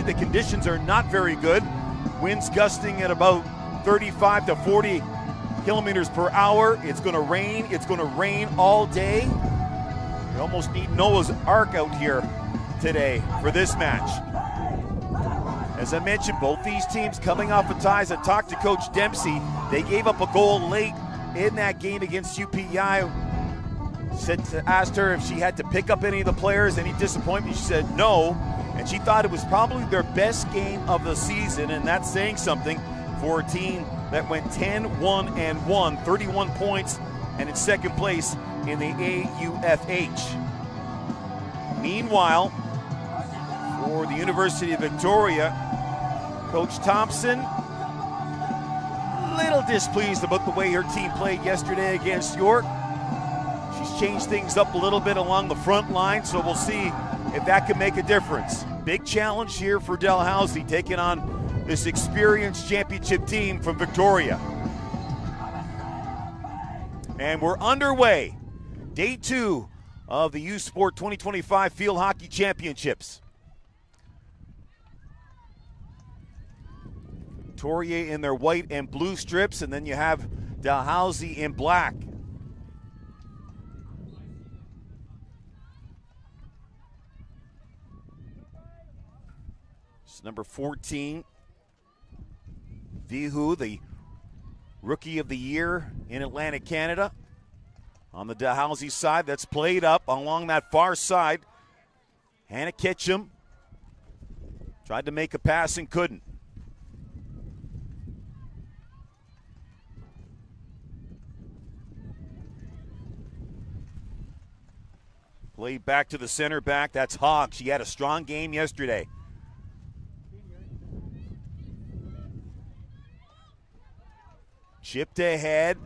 The conditions are not very good. Winds gusting at about 35 to 40 kilometers per hour. It's going to rain. It's going to rain all day. You almost need Noah's Ark out here today for this match. As I mentioned, both these teams coming off of ties. I talked to Coach Dempsey. They gave up a goal late in that game against UPEI. Asked her if she had to pick up any of the players, any disappointment. She said no, and she thought it was probably their best game of the season, and that's saying something for a team that went 10-1-1, 31 points, and in second place in the AUFH. Meanwhile, for the University of Victoria, Coach Thompson, little displeased about the way her team played yesterday against York. She's changed things up a little bit along the front line, so we'll see if that can make a difference. Big challenge here for Dalhousie, taking on this experienced championship team from Victoria. And we're underway. Day 2 of the U Sport 2025 Field Hockey Championships. Victoria in their white and blue strips, and then you have Dalhousie in black. It's number 14, Vihu, the Rookie of the Year in Atlantic Canada. On the Dalhousie side, that's played up along that far side. Hannah Ketchum tried to make a pass and couldn't. Played back to the center back. That's Hogg. She had a strong game yesterday. Chipped ahead.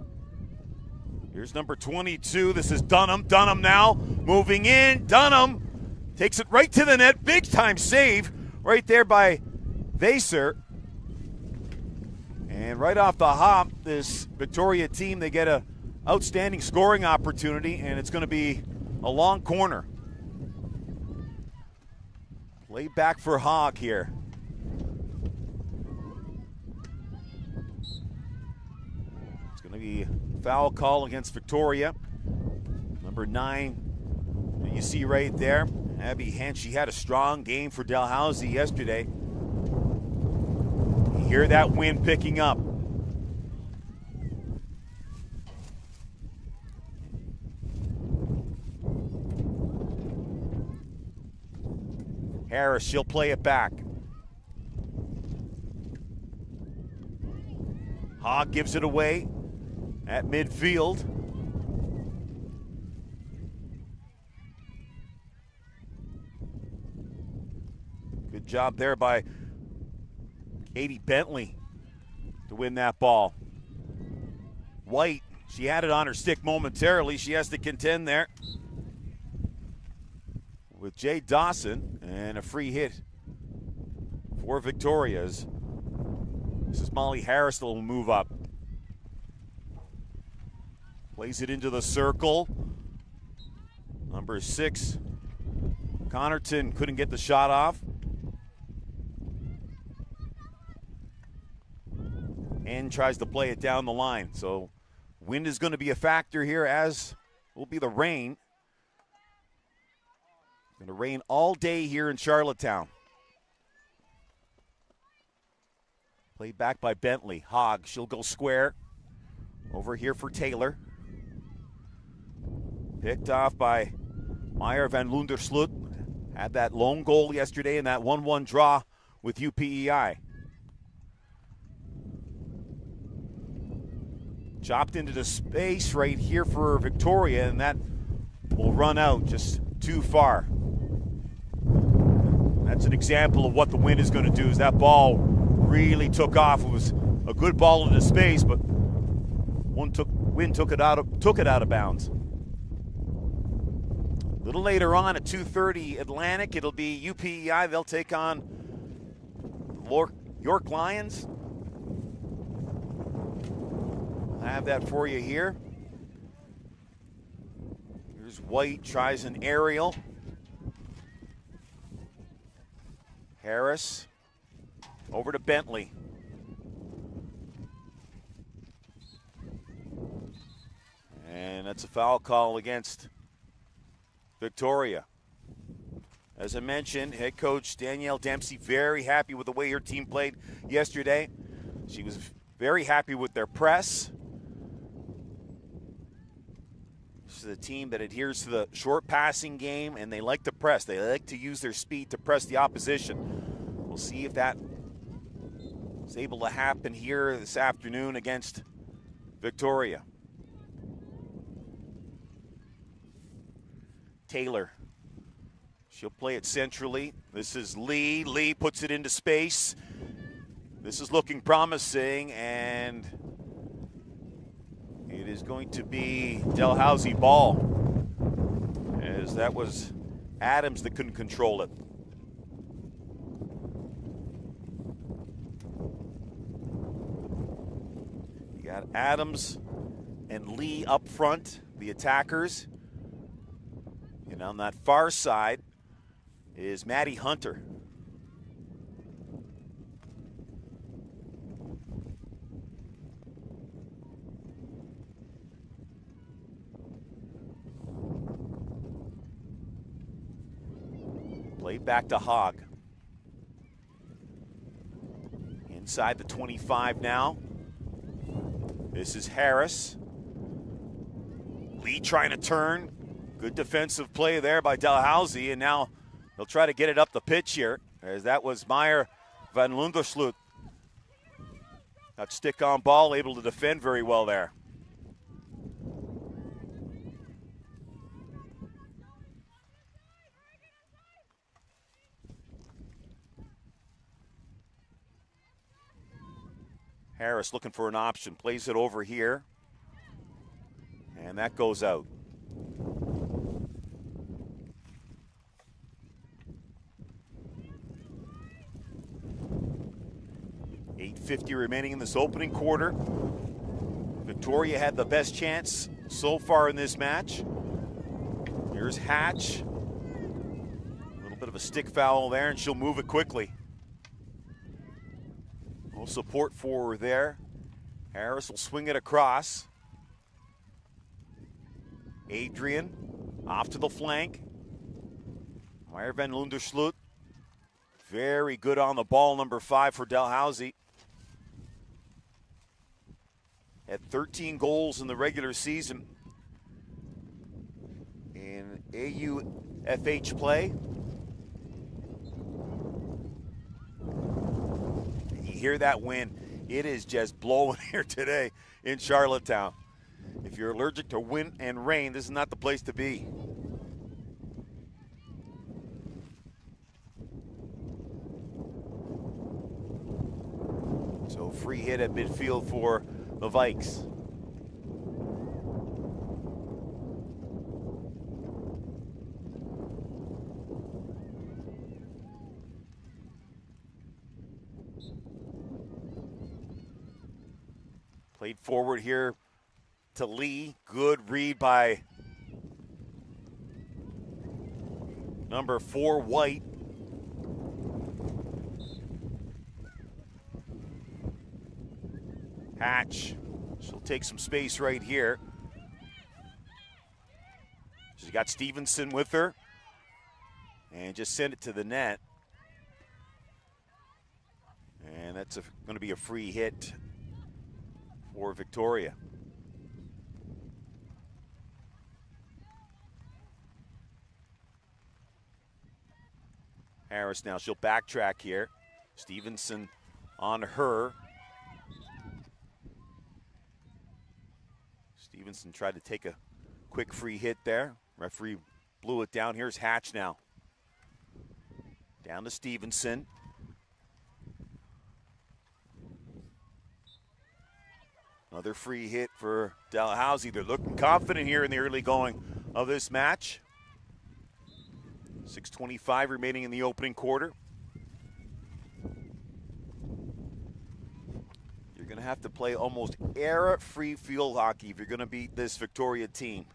Here's number 22. This is Dunham. Dunham now moving in. Dunham takes it right to the net. Big time save right there by Vaser. And right off the hop, this Victoria team, they get a outstanding scoring opportunity, and it's going to be a long corner. Play back for Hogg here. It's going to be a foul call against Victoria. Number 9, that you see right there, Abby Hent. She had a strong game for Dalhousie yesterday. You hear that wind picking up. Harris, she'll play it back. Hogg gives it away at midfield. Good job there by Katie Bentley to win that ball. White, she had it on her stick momentarily. She has to contend there with Jay Dawson, and a free hit for Victoria's. This is Molly Harris that will move up. Plays it into the circle. Number 6, Connerton couldn't get the shot off. And tries to play it down the line. So wind is going to be a factor here, as will be the rain. Going to rain all day here in Charlottetown. Played back by Bentley. Hogg, she'll go square. Over here for Taylor. Picked off by Meyer van Lundersloot. Had that lone goal yesterday in that 1-1 draw with UPEI. Chopped into the space right here for Victoria, and that will run out just too far. That's an example of what the wind is going to do. Is that ball really took off. It was a good ball into space, but wind took it out of bounds. A little later on at 2:30 Atlantic, it'll be UPEI. They'll take on York Lions. I'll have that for you here. Here's White, tries an aerial. Harris Over to Bentley. And that's a foul call against Victoria. As I mentioned, head coach Danielle Dempsey very happy with the way her team played yesterday. She was very happy with their press. This is a team that adheres to the short passing game, and they like to press. They like to use their speed to press the opposition. We'll see if that is able to happen here this afternoon against Victoria. Taylor. She'll play it centrally. This is Lee. Lee puts it into space. This is looking promising, and it is going to be Dalhousie ball, as that was Adams that couldn't control it. You got Adams and Lee up front, the attackers. And on that far side is Maddie Hunter. Played back to Hogg. Inside the 25 now. This is Harris. Lee trying to turn. Good defensive play there by Dalhousie, and now they'll try to get it up the pitch here, as that was Meyer van Lundersloot. Got stick on ball, able to defend very well there. Harris looking for an option, plays it over here, and that goes out. .50 remaining in this opening quarter. Victoria had the best chance so far in this match. Here's Hatch. A little bit of a stick foul there, and she'll move it quickly. No support for her there. Harris will swing it across. Adrian off to the flank. Meyer van Lundersloot. Very good on the ball, number 5 for Dalhousie. Had 13 goals in the regular season in AUFH play. You hear that wind. It is just blowing here today in Charlottetown. If you're allergic to wind and rain, this is not the place to be. So free hit at midfield for the Vikes. Played forward here to Lee. Good read by number 4, White. Hatch, she'll take some space right here. She's got Stevenson with her. And just send it to the net. And that's going to be a free hit for Victoria. Harris now, she'll backtrack here. Stevenson on her. Stevenson tried to take a quick free hit there. Referee blew it down. Here's Hatch now. Down to Stevenson. Another free hit for Dalhousie. They're looking confident here in the early going of this match. 6:25 remaining in the opening quarter. You're going to have to play almost error-free field hockey if you're going to beat this Victoria team.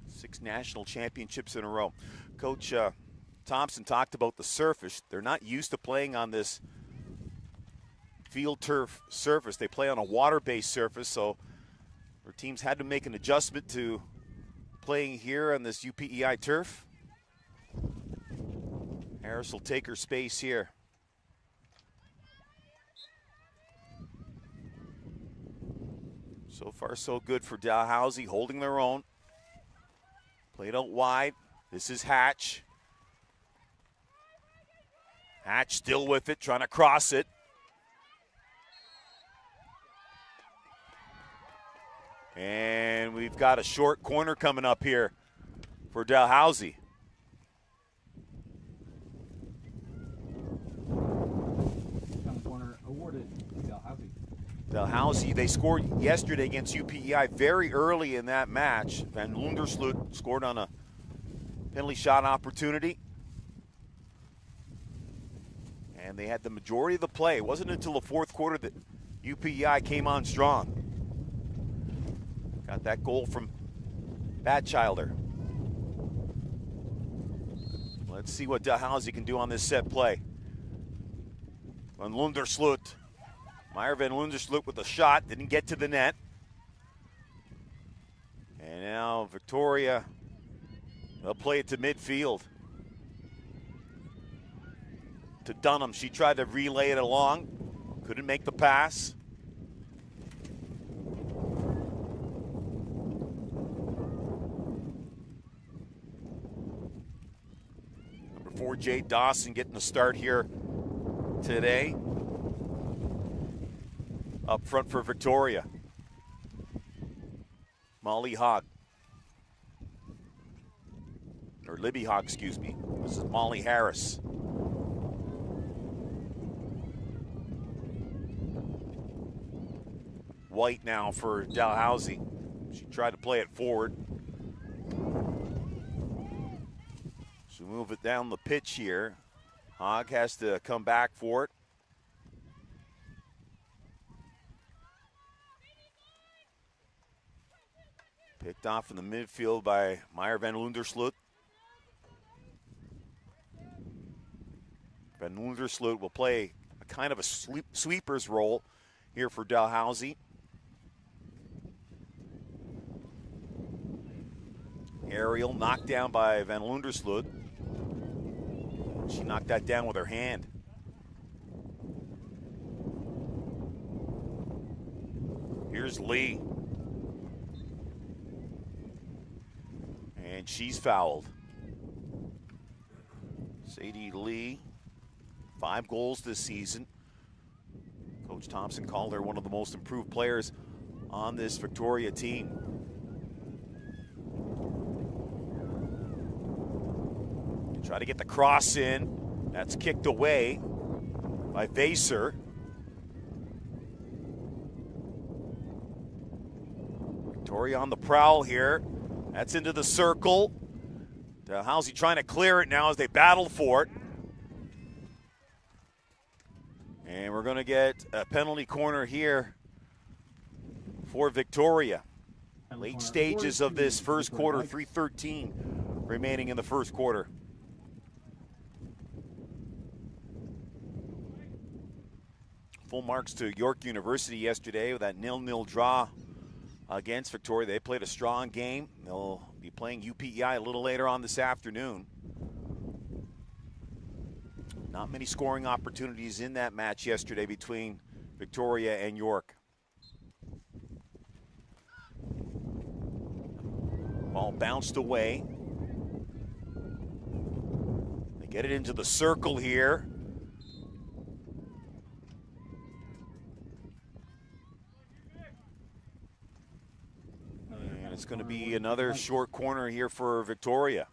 6 national championships in a row. Coach Thompson talked about the surface. They're not used to playing on this field turf surface. They play on a water-based surface, so our teams had to make an adjustment to playing here on this UPEI turf. Harris will take her space here. So far, so good for Dalhousie, holding their own. Played out wide. This is Hatch. Hatch still with it, trying to cross it. And we've got a short corner coming up here for Dalhousie. Corner awarded Dalhousie. Dalhousie, they scored yesterday against UPEI very early in that match. Van Lundersloot scored on a penalty shot opportunity. And they had the majority of the play. It wasn't until the fourth quarter that UPEI came on strong. Got that goal from Batchilder. Let's see what Dalhousie can do on this set play. Van Lundersloot. Meyer Van Lundersloot with a shot, didn't get to the net. And now Victoria, they'll play it to midfield. To Dunham, she tried to relay it along, couldn't make the pass. Number 4, Jade Dawson getting the start here today. Up front for Victoria. Molly Hogg. Or Libby Hogg, excuse me. This is Molly Harris. White now for Dalhousie. She tried to play it forward. So move it down the pitch here. Hogg has to come back for it. Picked off in the midfield by Meyer Van Lundersloot. Van Lundersloot will play a kind of a sweeper's role here for Dalhousie. Aerial knocked down by Van Lundersloot. She knocked that down with her hand. Here's Lee. And she's fouled. Sadie Lee, 5 goals this season. Coach Thompson called her one of the most improved players on this Victoria team. Try to get the cross in. That's kicked away by Vaser. Victoria on the prowl here. That's into the circle. Dalhousie trying to clear it now as they battle for it. And we're going to get a penalty corner here for Victoria. Late stages of this first quarter, 3:13 remaining in the first quarter. Full marks to York University yesterday with that 0-0 draw against Victoria. They played a strong game. They'll be playing UPEI a little later on this afternoon. Not many scoring opportunities in that match yesterday between Victoria and York. Ball bounced away. They get it into the circle here. It's going to be another short corner here for Victoria.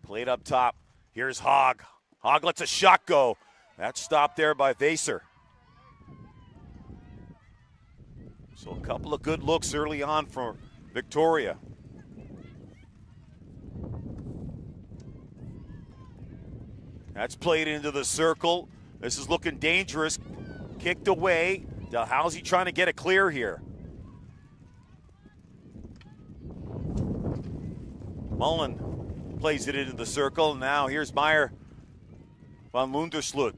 Played up top. Here's Hogg. Hogg lets a shot go. That's stopped there by Vaser. So a couple of good looks early on for Victoria. That's played into the circle. This is looking dangerous. kicked away. Dalhousie trying to get it clear here. Mullen plays it into the circle. Now here's Meyer van Lundersloot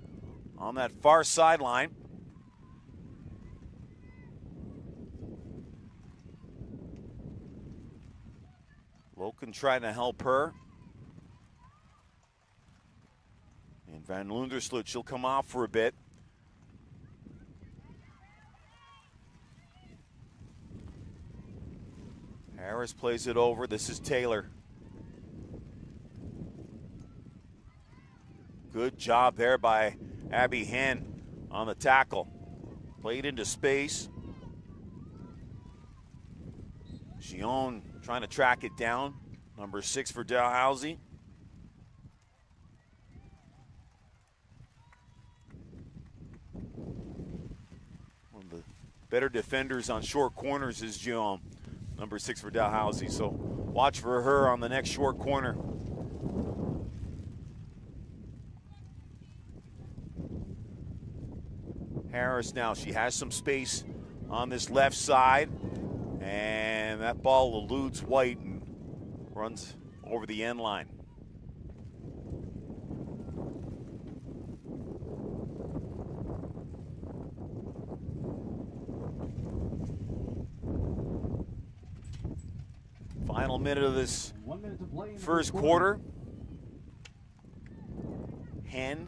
on that far sideline. Loken trying to help her. And van Lundersloot, she'll come off for a bit. Harris plays it over. This is Taylor. Good job there by Abby Henn on the tackle. Played into space. Gion trying to track it down. Number 6 for Dalhousie. One of the better defenders on short corners is Gion, number 6 for Dalhousie. So watch for her on the next short corner. Harris now, she has some space on this left side. And that ball eludes White and runs over the end line. Final minute of this first quarter. Henn.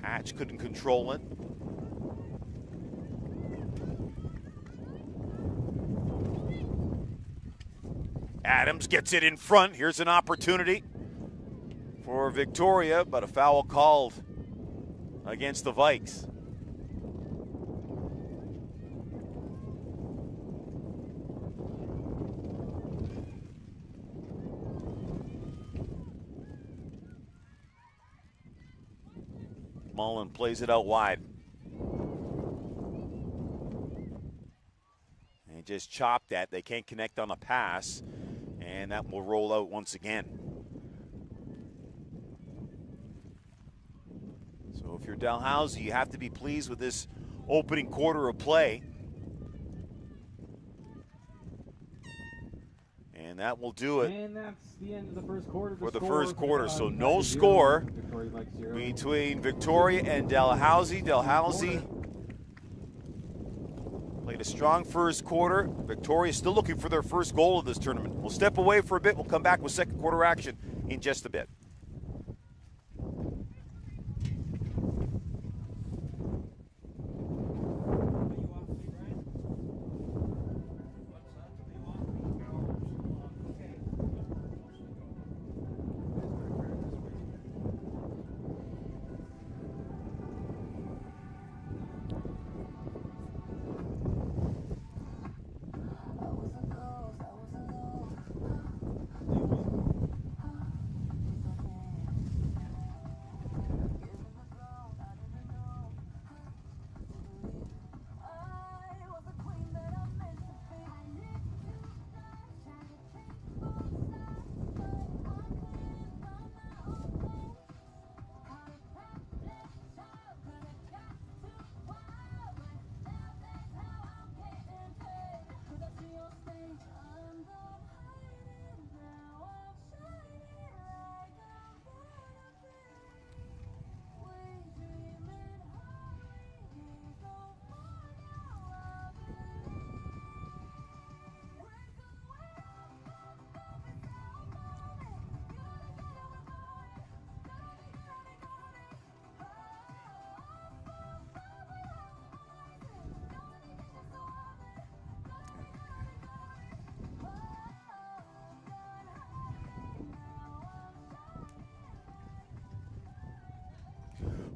Hatch couldn't control it. Adams gets it in front. Here's an opportunity for Victoria, but a foul called against the Vikes. Mullen plays it out wide. They just chopped that. They can't connect on the pass. And that will roll out once again. So if you're Dalhousie, you have to be pleased with this opening quarter of play. And that will do it. And that's the end of the first quarter. For the first quarter. So no score between Victoria and Dalhousie. Dalhousie played a strong first quarter. Victoria still looking for their first goal of this tournament. We'll step away for a bit. We'll come back with second quarter action in just a bit.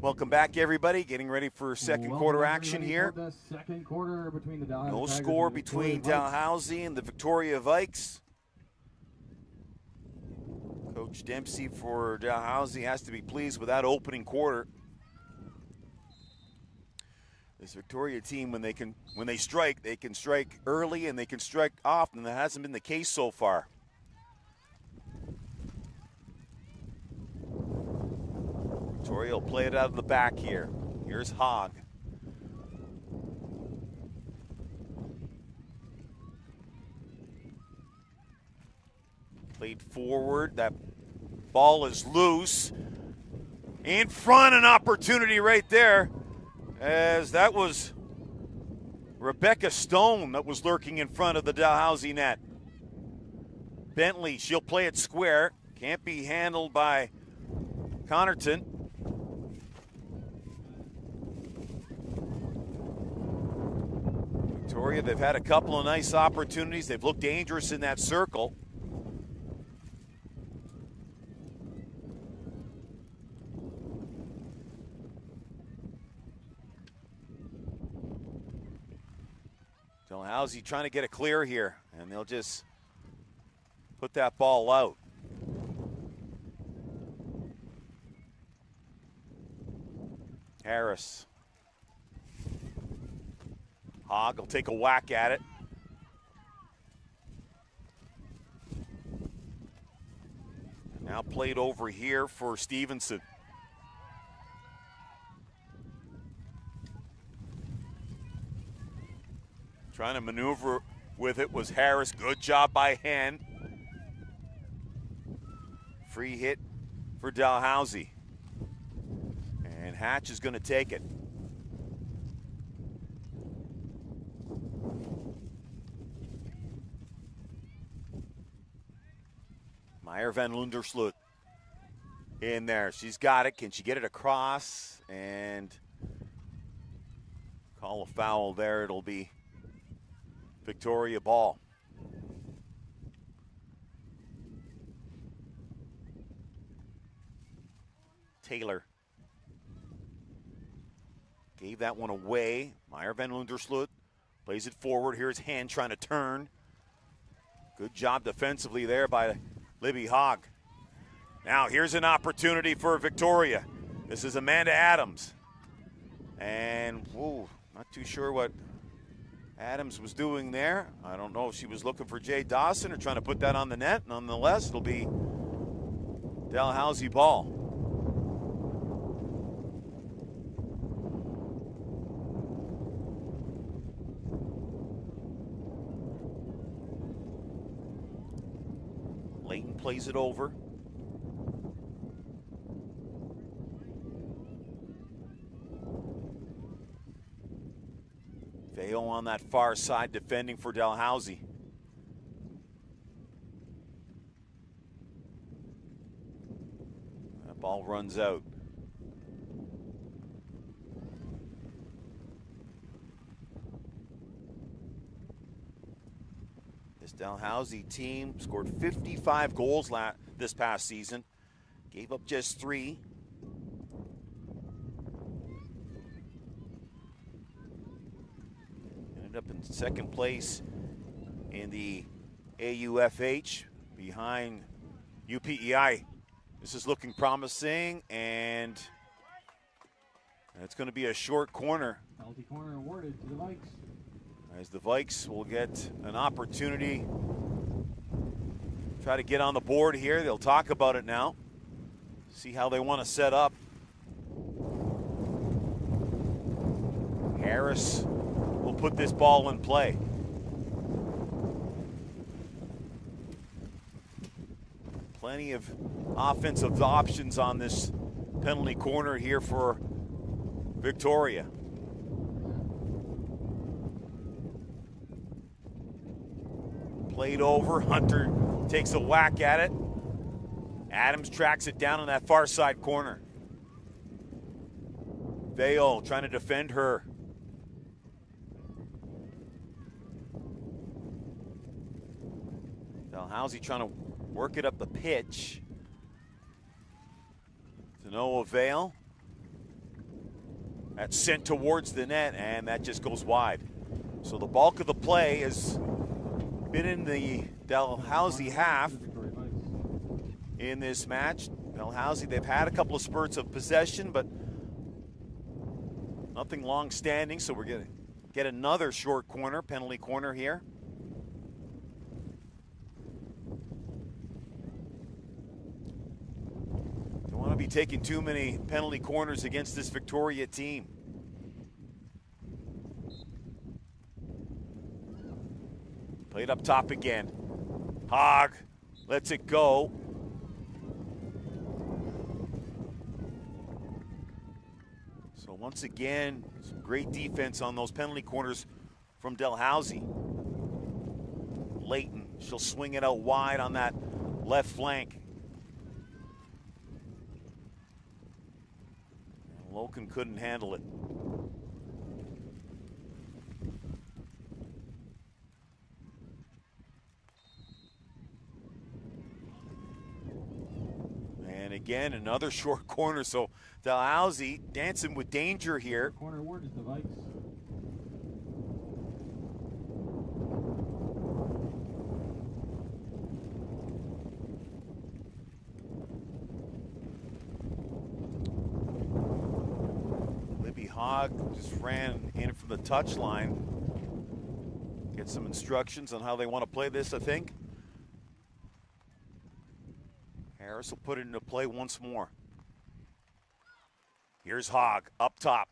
Welcome back, everybody. Getting ready for second quarter action here. The second quarter between the Dalhousie No Tigers score and the between Victoria Vikes. Dalhousie and the Victoria Vikes. Coach Dempsey for Dalhousie has to be pleased with that opening quarter. This Victoria team, when they strike, they can strike early and they can strike often. That hasn't been the case so far. Victoria will play it out of the back here. Here's Hogg. Played forward. That ball is loose. In front, an opportunity right there, as that was Rebecca Stone that was lurking in front of the Dalhousie net. Bentley, she'll play it square. Can't be handled by Connerton. Victoria, they've had a couple of nice opportunities. They've looked dangerous in that circle. Dalhousie trying to get it clear here, and they'll just put that ball out. Harris. Hogg will take a whack at it. Now played over here for Stevenson. Trying to maneuver with it was Harris. Good job by Hen. Free hit for Dalhousie. And Hatch is going to take it. Meyer van Lundersloot in there. She's got it. Can she get it across? And call a foul there. It'll be Victoria ball. Taylor gave that one away. Meyer van Lundersloot plays it forward. Here's Hen trying to turn. Good job defensively there by Libby Hogg. Now here's an opportunity for Victoria. This is Amanda Adams. And, whoa, not too sure what Adams was doing there. I don't know if she was looking for Jay Dawson or trying to put that on the net. Nonetheless, it'll be Dalhousie ball. Layton plays it over. Veo on that far side defending for Dalhousie. That ball runs out. This Dalhousie team scored 55 goals this past season. Gave up just 3. Up in second place in the AUFH behind UPEI. This is looking promising, and it's going to be a short corner. Penalty corner awarded to the Vikes. As the Vikes will get an opportunity try to get on the board here. They'll talk about it now. See how they want to set up. Harris will put this ball in play. Plenty of offensive options on this penalty corner here for Victoria. Played over, Hunter takes a whack at it. Adams tracks it down on that far side corner. Veo trying to defend her. Dalhousie trying to work it up the pitch. To no avail. That's sent towards the net, and that just goes wide. So the bulk of the play has been in the Dalhousie half in this match. Dalhousie, they've had a couple of spurts of possession, but nothing long-standing, so we're going to get another short corner, penalty corner here. Don't want to be taking too many penalty corners against this Victoria team. Played up top again. Hogg lets it go. So once again, some great defense on those penalty corners from Dalhousie. Layton, she'll swing it out wide on that left flank. And Loken couldn't handle it. And again, another short corner. So Dalhousie dancing with danger here. Corner awarded to the Vikes. Hogg just ran in from the touchline. Get some instructions on how they want to play this, I think. Harris will put it into play once more. Here's Hogg up top.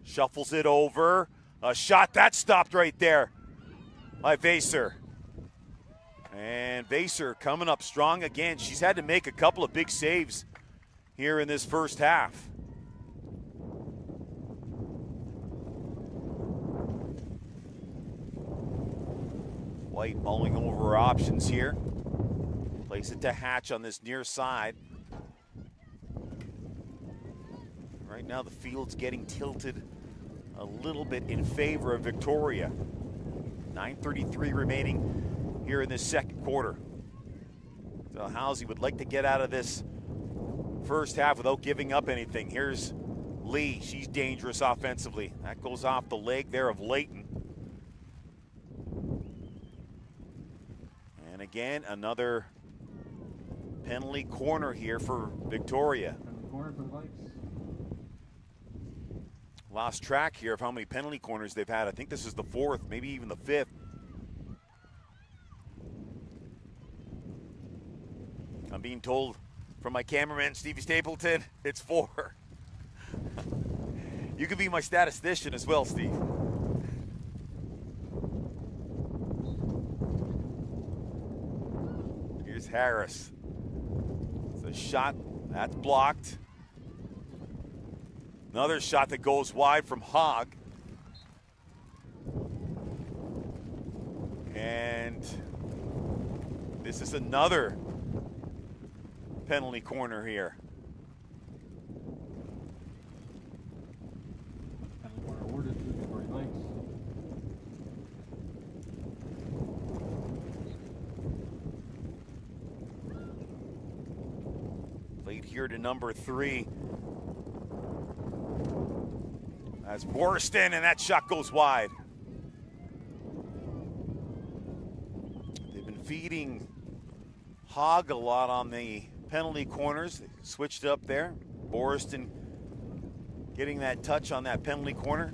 Shuffles it over. A shot that stopped right there by Vaser. And Vaser coming up strong again. She's had to make a couple of big saves here in this first half. White mulling over her options here. Plays it to Hatch on this near side. Right now the field's getting tilted a little bit in favor of Victoria. 9:33 remaining here in this second quarter. Dalhousie would like to get out of this first half without giving up anything. Here's Lee, she's dangerous offensively. That goes off the leg there of Layton. And again, another penalty corner here for Victoria. Penalty corner for the Vikes. Lost track here of how many penalty corners they've had. I think this is the fourth, maybe even the fifth. I'm being told from my cameraman, Stevie Stapleton, it's 4. You can be my statistician as well, Steve. Here's Harris. It's a shot that's blocked. Another shot that goes wide from Hogg. And this is another penalty corner here. Penalty corner awarded to the Victoria Vikes. Played here to number 3. That's Boriston, and that shot goes wide. They've been feeding Hogg a lot on the penalty corners. They switched up there. Boriston getting that touch on that penalty corner.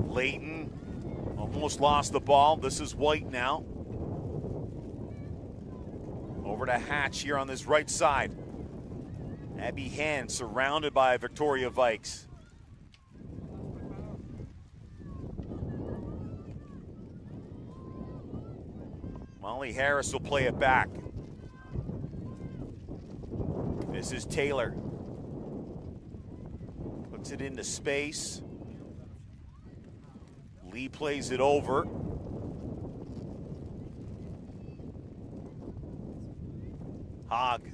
Layton almost lost the ball. This is White now. Over to Hatch here on this right side. Abby Hand surrounded by Victoria Vikes. Molly Harris will play it back. This is Taylor. Puts it into space. Lee plays it over. Hogg,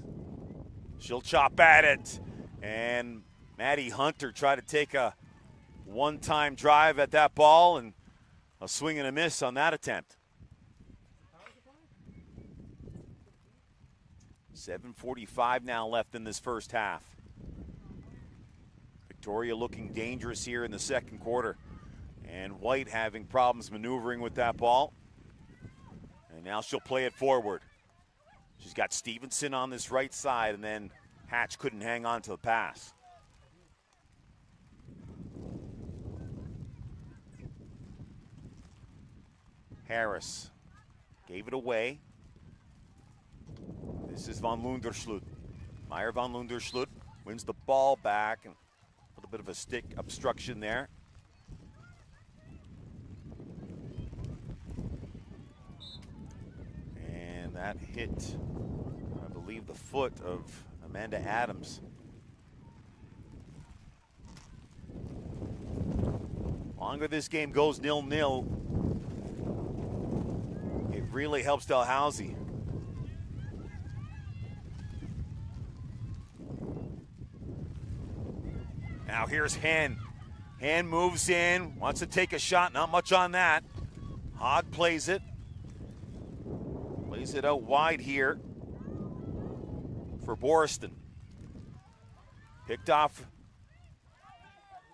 she'll chop at it. And Maddie Hunter tried to take a one-time drive at that ball, and a swing and a miss on that attempt. 7:45 now left in this first half. Victoria looking dangerous here in the second quarter. And White having problems maneuvering with that ball. And now she'll play it forward. She's got Stevenson on this right side, and then Hatch couldn't hang on to the pass. Harris Gave it away. This is Van Lundersloot. Meyer Van Lundersloot wins the ball back. And a little bit of a stick obstruction there. And that hit, I believe, the foot of Amanda Adams. Longer this game goes 0-0, it really helps Dalhousie. Now here's Hen. Hen moves in, wants to take a shot, not much on that. Hogg plays it. Plays it out wide here for Boriston. Picked off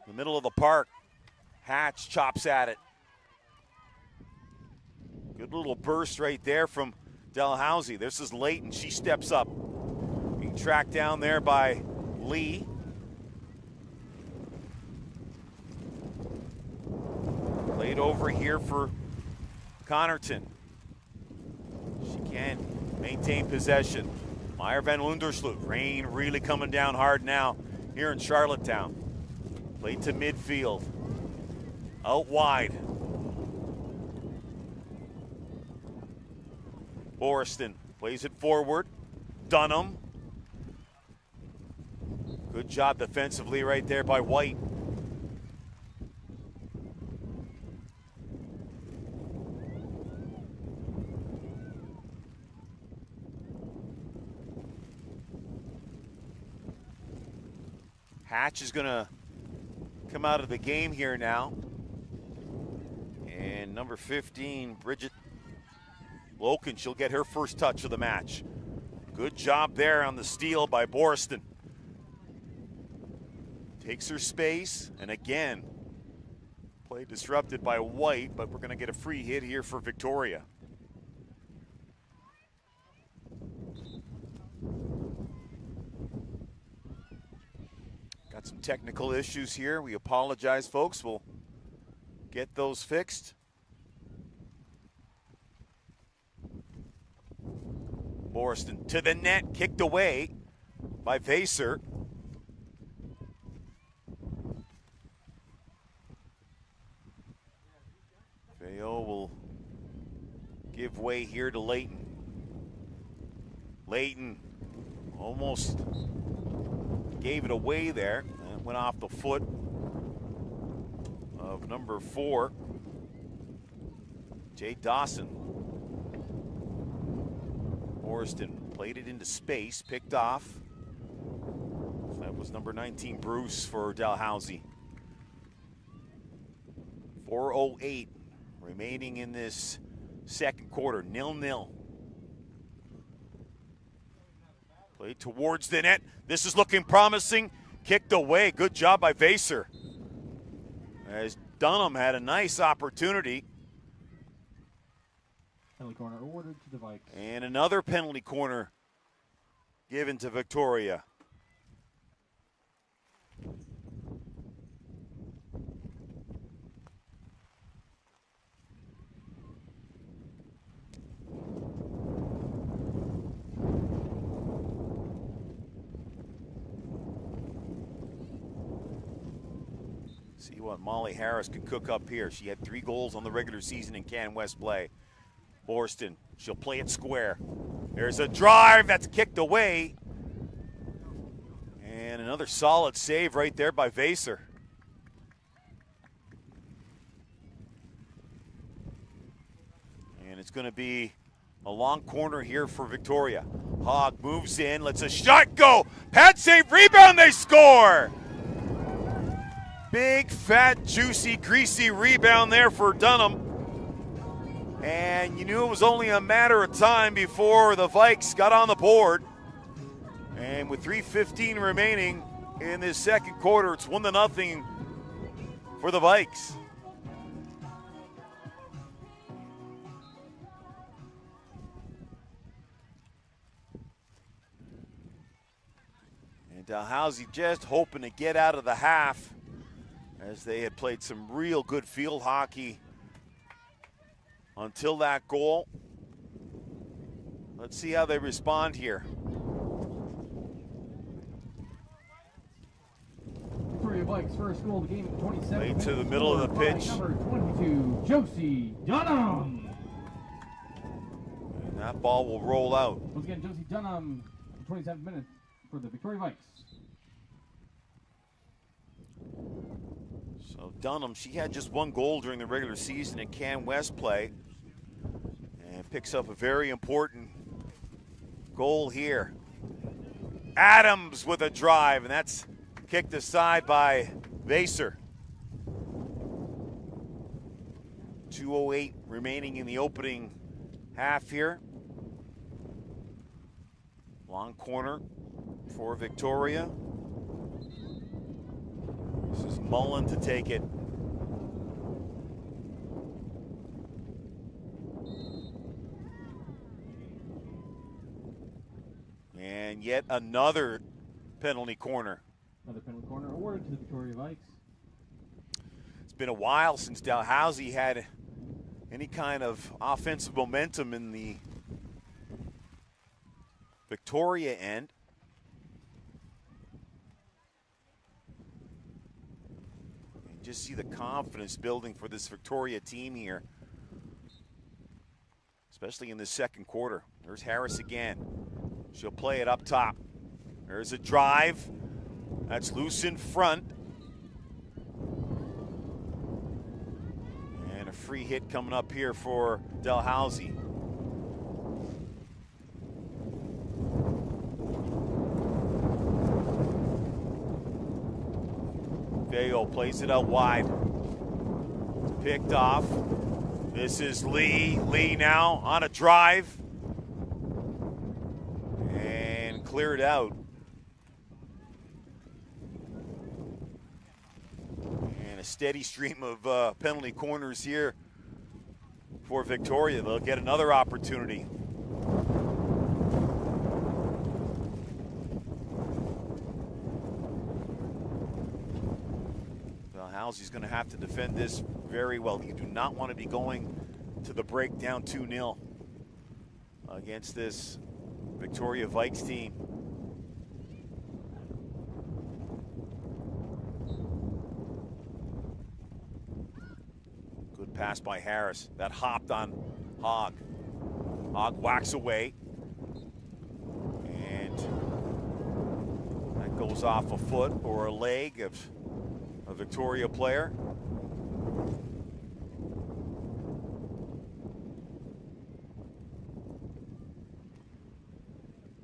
the middle of the park. Hatch chops at it. Good little burst right there from Dalhousie. This is Layton. She steps up. Being tracked down there by Lee. Played over here for Connerton. She can maintain possession. Meyer Van Lundersloot. Rain really coming down hard now here in Charlottetown. Played to midfield. Out wide. Boriston plays it forward. Dunham. Good job defensively right there by White. Hatch is going to come out of the game here now. And number 15, Bridget Loken, she'll get her first touch of the match. Good job there on the steal by Boriston. Takes her space, and again, play disrupted by White, but we're going to get a free hit here for Victoria. Got some technical issues here. We apologize, folks. We'll get those fixed. Boriston to the net, kicked away by Vaser. Veo will give way here to Layton. Layton almost gave it away there. And it went off the foot of number 4, Jay Dawson. Boriston played it into space, picked off. That was number 19, Bruce, for Dalhousie. 4:08 remaining in this second quarter, 0-0. Played towards the net. This is looking promising. Kicked away. Good job by Vaser. As Dunham had a nice opportunity. Penalty corner awarded to the Vikes. And another penalty corner given to Victoria. See what Molly Harris can cook up here. She had 3 goals on the regular season in Can West play. Boriston, she'll play it square. There's a drive that's kicked away. And another solid save right there by Vaser. And it's going to be a long corner here for Victoria. Hogg moves in, lets a shot go. Pad save, rebound, they score! Big, fat, juicy, greasy rebound there for Dunham. And you knew it was only a matter of time before the Vikes got on the board. And with 3:15 remaining in this second quarter, it's 1-0 for the Vikes. And Dalhousie just hoping to get out of the half, as they had played some real good field hockey until that goal. let's see how they respond here. Victoria Vikes first goal of the game at 27. Late to the middle of the pitch. Number 22, Josie Dunham. And that ball will roll out. Once again, Josie Dunham, 27th minute for the Victoria Vikes. So Dunham, she had just one goal during the regular season in Can West play. And picks up a very important goal here. Adams with a drive, and that's kicked aside by Vaser. 2:08 remaining in the opening half here. Long corner for Victoria. This is Mullen to take it. And yet another penalty corner. Another penalty corner awarded to the Victoria Vikes. It's been a while since Dalhousie had any kind of offensive momentum in the Victoria end. And just see the confidence building for this Victoria team here, especially in the second quarter. There's Harris again. She'll play it up top. There's a drive. That's loose in front. And a free hit coming up here for Dalhousie. Veo plays it out wide. Picked off. This is Lee. Lee now on a drive. And cleared out. And a steady stream of penalty corners here for Victoria. They'll get another opportunity. Dalhousie's going to have to defend this very well. You do not want to be going to the break down 2-0 against this Victoria Vikes team. Good pass by Harris. That hopped on Hogg. Hogg whacks away. And that goes off a foot or a leg of a Victoria player.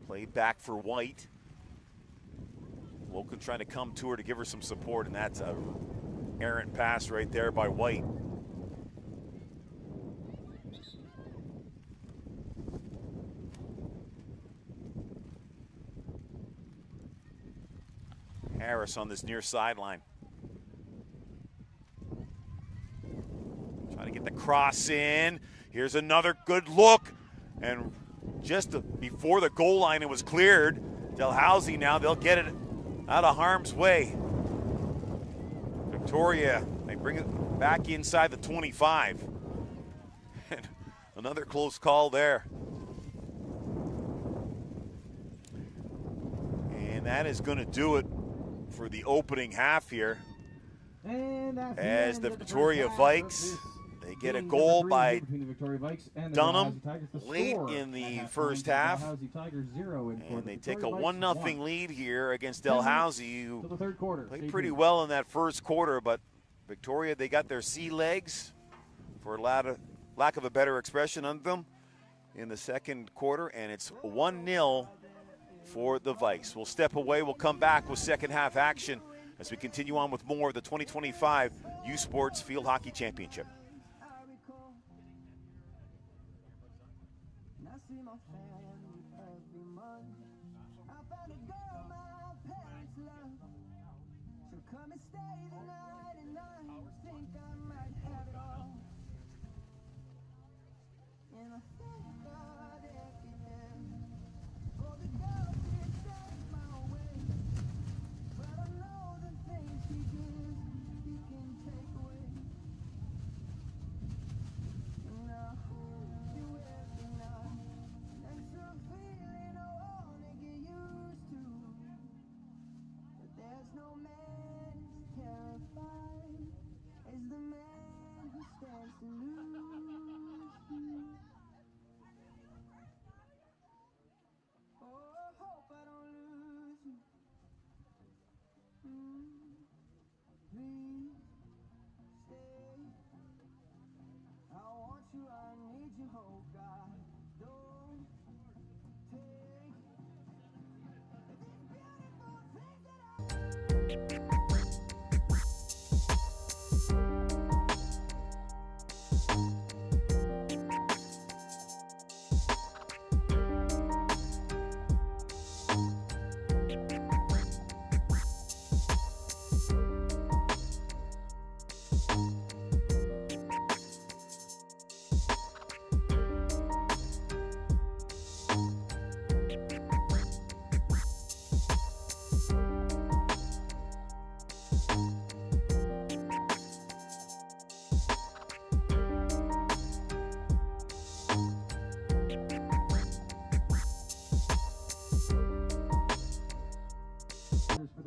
Played back for White. Woken trying to come to her to give her some support, and that's a errant pass right there by White. Harris on this near sideline. Trying to get the cross in. Here's another good look. And just before the goal line it was cleared, Dalhousie now, they'll get it out of harm's way. Victoria, they bring it back inside the 25. And another close call there. And that is going to do it for the opening half here. And as the Victoria Vikes, they get a goal by Dunham late in the first half. And they take a 1-0 lead here against Dalhousie, who played pretty well in that first quarter, but Victoria, they got their sea legs, for lack of a better expression, on them in the second quarter, and it's 1-0 for the Vikes. We'll step away. We'll come back with second half action as we continue on with more of the 2025 U Sports Field Hockey Championship.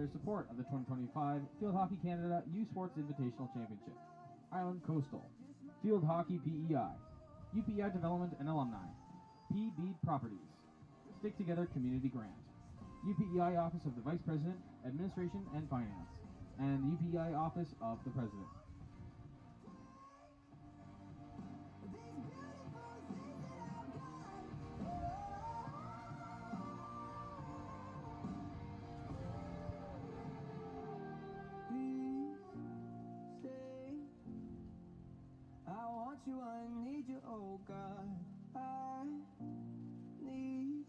their support of the 2025 Field Hockey Canada U Sports Invitational Championship. Island Coastal, Field Hockey PEI, UPI Development and Alumni, PB Properties, Stick Together Community Grant, UPEI Office of the Vice President, Administration and Finance, and the UPEI Office of the President. You, I need you, oh God. I need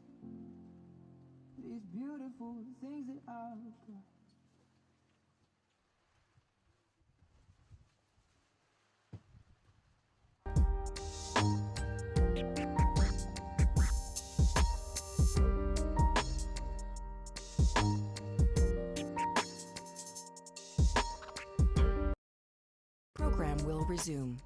these beautiful things that I've got. Program will resume.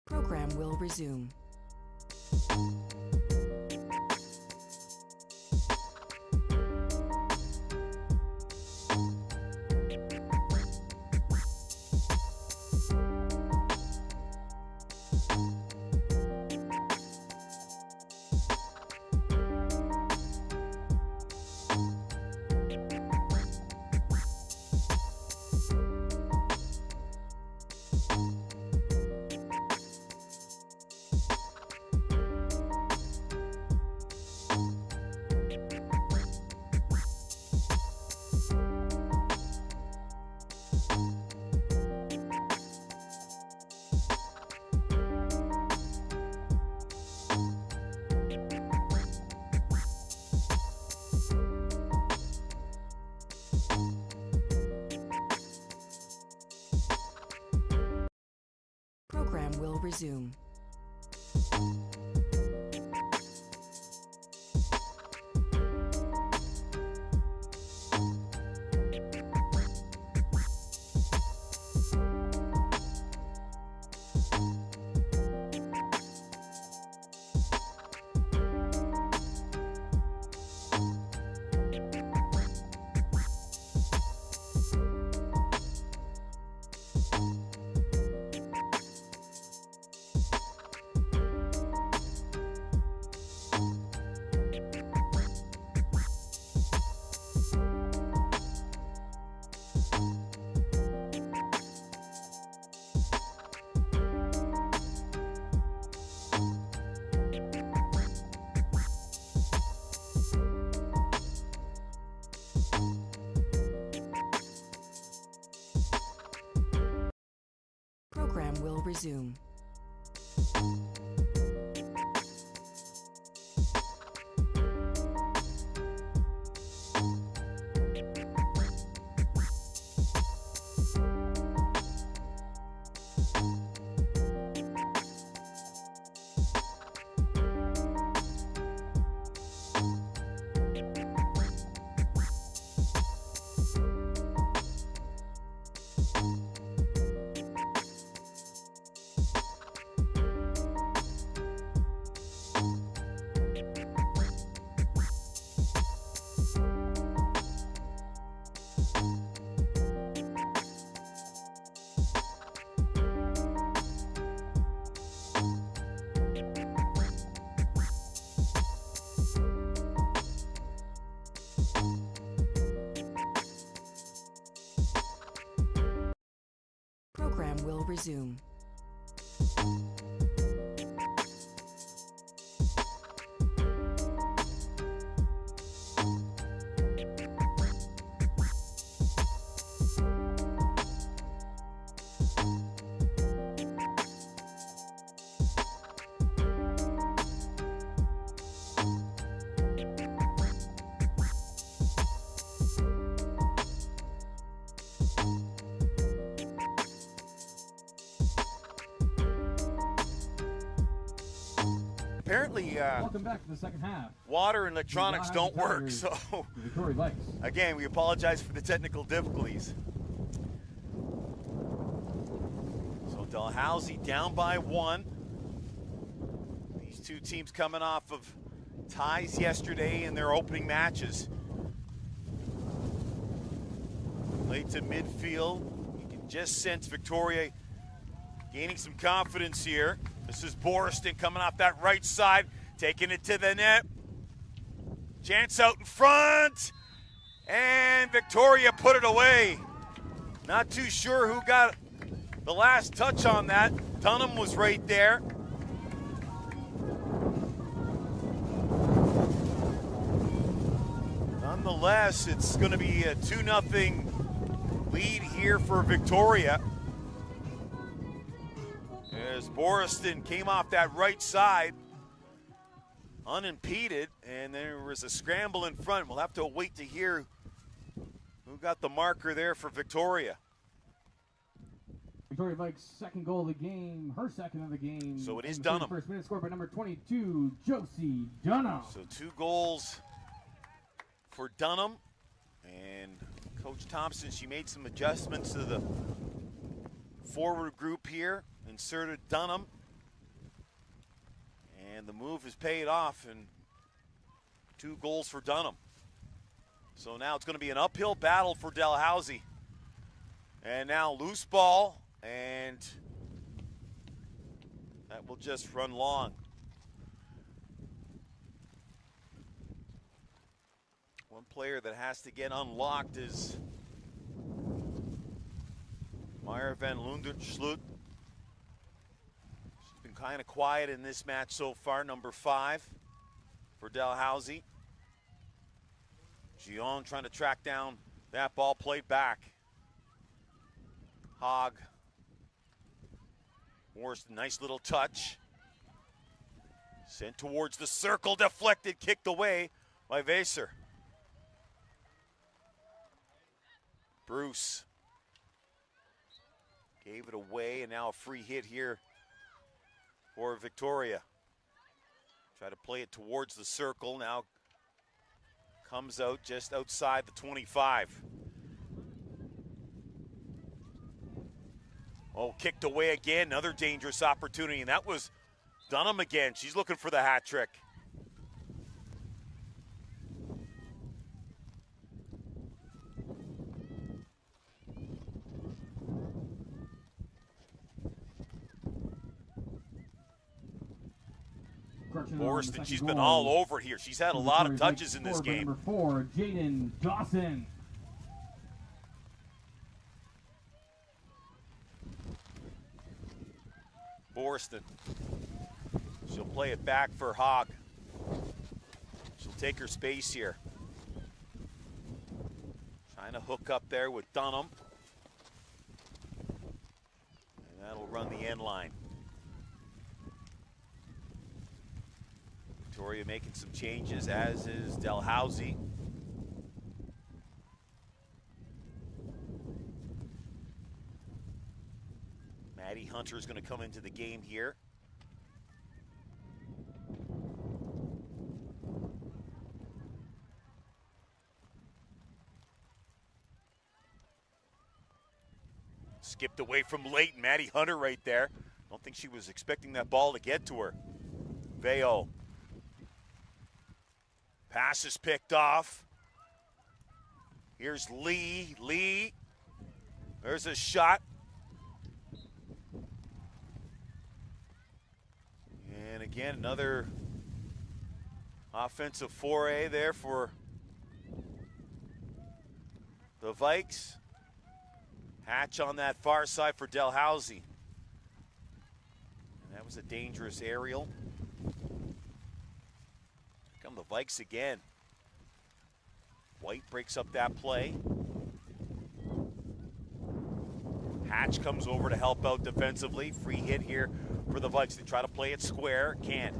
Program will resume. Program will resume. Program will resume. will resume. Apparently, Welcome back to the second half. water and electronics don't work, so Victoria Vikes. again, we apologize for the technical difficulties. So Dalhousie down by 1. These two teams coming off of ties yesterday in their opening matches. Late to midfield, you can just sense Victoria gaining some confidence here. This is Boriston coming off that right side, taking it to the net. Chance out in front, and Victoria put it away. Not too sure who got the last touch on that. Dunham was right there. Nonetheless, it's going to be a 2-0 lead here for Victoria. As Boriston came off that right side, unimpeded, and there was a scramble in front. We'll have to wait to hear who got the marker there for Victoria. Victoria Vikes' second goal of the game, her second of the game. So it is And Dunham. First minute scored by number 22, Josie Dunham. So 2 goals for Dunham, and Coach Thompson, she made some adjustments to the forward group here, inserted Dunham, and the move has paid off, and 2 goals for Dunham. So now it's going to be an uphill battle for Dalhousie. And now loose ball, and that will just run long. One player that has to get unlocked is Meyer van Lunderschlut. She's been kind of quiet in this match so far, number 5 for Dalhousie. Gion trying to track down that ball, played back. Hogg. Morris, nice little touch. Sent towards the circle, deflected, kicked away by Vaser. Bruce gave it away, and now a free hit here for Victoria. Try to play it towards the circle, now comes out just outside the 25. Oh, kicked away again, another dangerous opportunity, and that was Dunham again. She's looking for the hat trick. Boriston, she's been all over it here. She's had a lot of touches in this game. Number 4, Jaden Dawson. Boriston. She'll play it back for Hogg. She'll take her space here. Trying to hook up there with Dunham. And that'll run the end line. Victoria making some changes, as is Dalhousie. Maddie Hunter is going to come into the game here. Skipped away from Leighton. Maddie Hunter right there. Don't think she was expecting that ball to get to her. Veo. Pass is picked off. Here's Lee. Lee. There's a shot. And again, another offensive foray there for the Vikes. Hatch on that far side for Dalhousie. And that was a dangerous aerial. Here come the Vikes again. White breaks up that play. Hatch comes over to help out defensively. Free hit here for the Vikes. They try to play it square. Can't.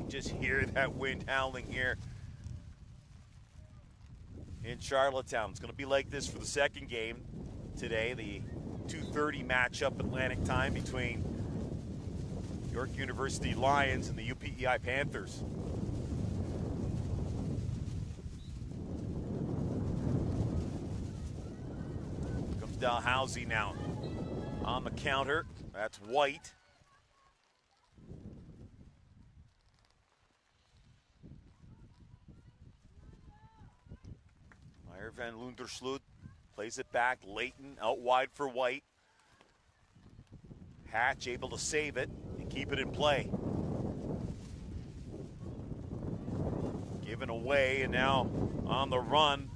Just hear that wind howling here in Charlottetown. It's going to be like this for the second game today, the 2:30 matchup Atlantic time between York University Lions and the UPEI Panthers. Comes Dalhousie now on the counter. That's White. Van Lundersloot plays it back. Leighton out wide for White. Hatch able to save it and keep it in play. Given away, and now on the run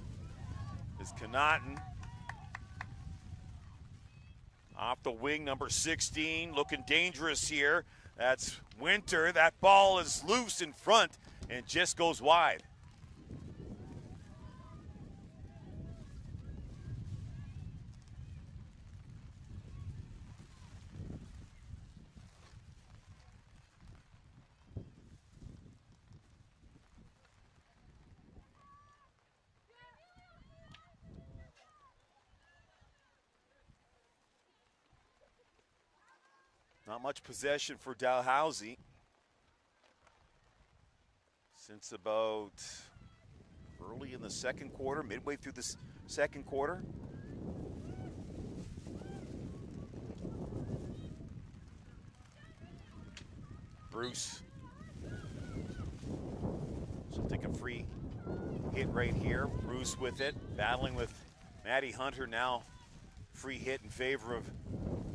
is Connaughton. Off the wing, number 16, looking dangerous here. That's Winter. That ball is loose in front and just goes wide. Not much possession for Dalhousie since about early in the second quarter, midway through the second quarter. Bruce. So take a free hit right here. Bruce with it, battling with Matty Hunter now. Free hit in favor of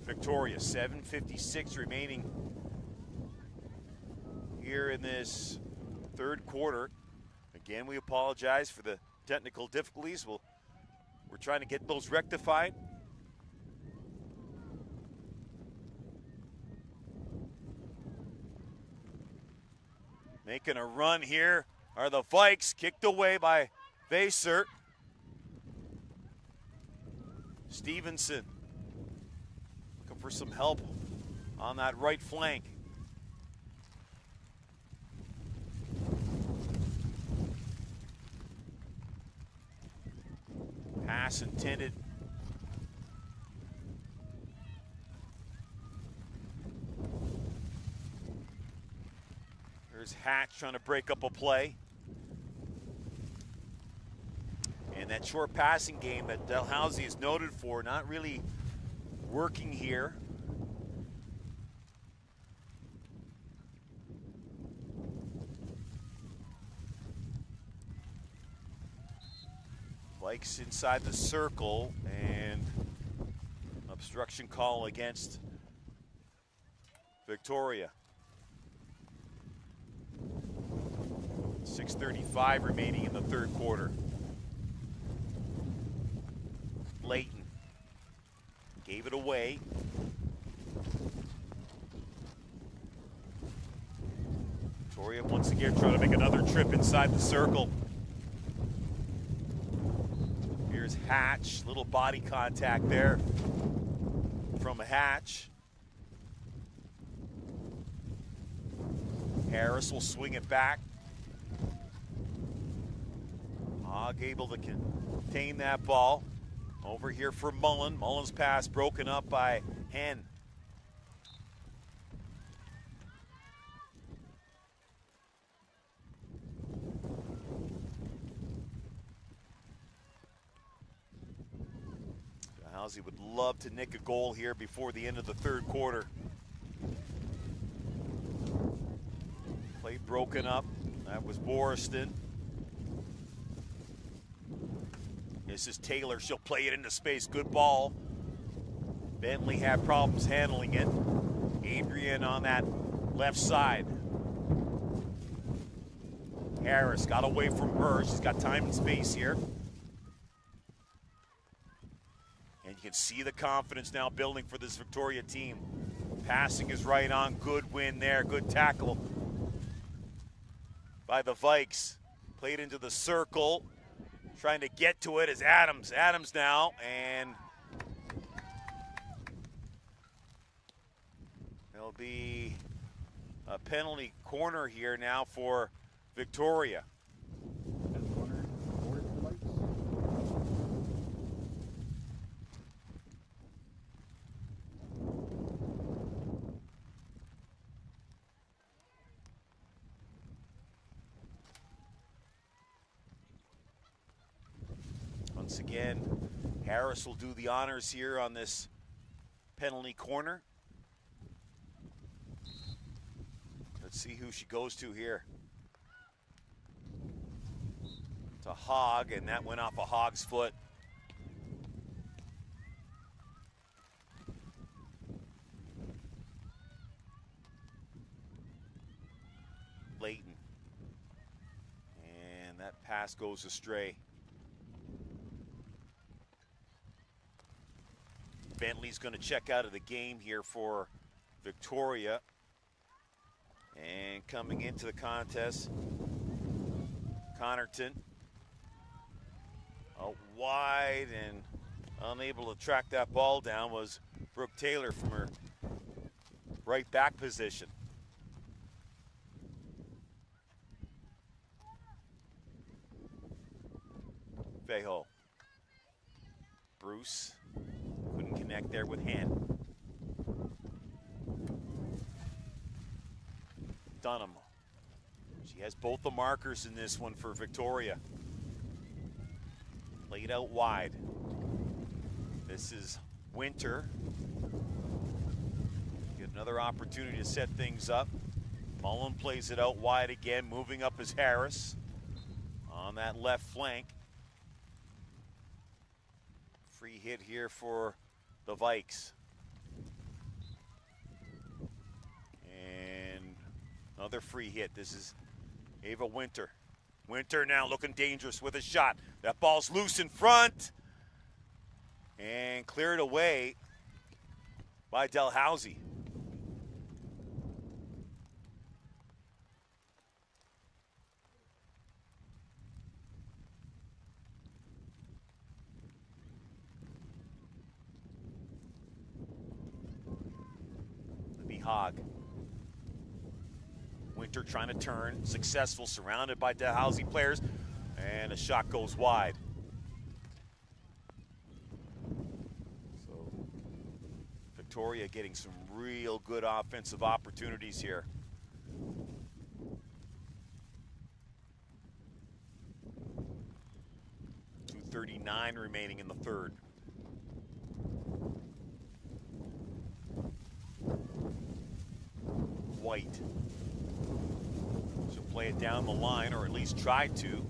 Victoria. 7:56 remaining here in this third quarter. Again, we apologize for the technical difficulties. We're trying to get those rectified. Making a run here are the Vikes, kicked away by Vaser. Stevenson looking for some help on that right flank. Pass intended. There's Hatch trying to break up a play. And that short passing game that Dalhousie is noted for, not really working here. Vikes inside the circle, and obstruction call against Victoria. 6:35 remaining in the third quarter. Leighton gave it away. Victoria once again trying to make another trip inside the circle. Here's Hatch, little body contact there from Hatch. Harris will swing it back. Hogg able to contain that ball. Over here for Mullen. Mullen's pass broken up by Henn. Dalhousie would love to nick a goal here before the end of the third quarter. Play broken up. That was Boriston. This is Taylor. She'll play it into space. Good ball. Bentley had problems handling it. Adrian on that left side. Harris got away from her. She's got time and space here. And you can see the confidence now building for this Victoria team. Passing is right on. Good win there. Good tackle by the Vikes. Played into the circle. Trying to get to it is Adams. Adams now, and there'll be a penalty corner here now for Victoria. Corner for the Vikes. Once again, Harris will do the honors here on this penalty corner. Let's see who she goes to here. To Hogg, and that went off of Hogg's foot. Leighton. And that pass goes astray. Bentley's going to check out of the game here for Victoria. And coming into the contest, Connerton. Out wide and unable to track that ball down was Brooke Taylor from her right back position. Fejo. Bruce couldn't connect there with Hen. Dunham. She has both the markers in this one for Victoria. Laid out wide. This is Winter. Get another opportunity to set things up. Mullen plays it out wide again, moving up is Harris on that left flank. Free hit here for the Vikes. And another free hit. This is Ava Winter. Winter now looking dangerous with a shot. That ball's loose in front. And cleared away by Dalhousie. Hogg. Winter trying to turn, successful, surrounded by Dalhousie players, and a shot goes wide. So Victoria getting some real good offensive opportunities here. .239 remaining in the third. White. She'll play it down the line, or at least try to.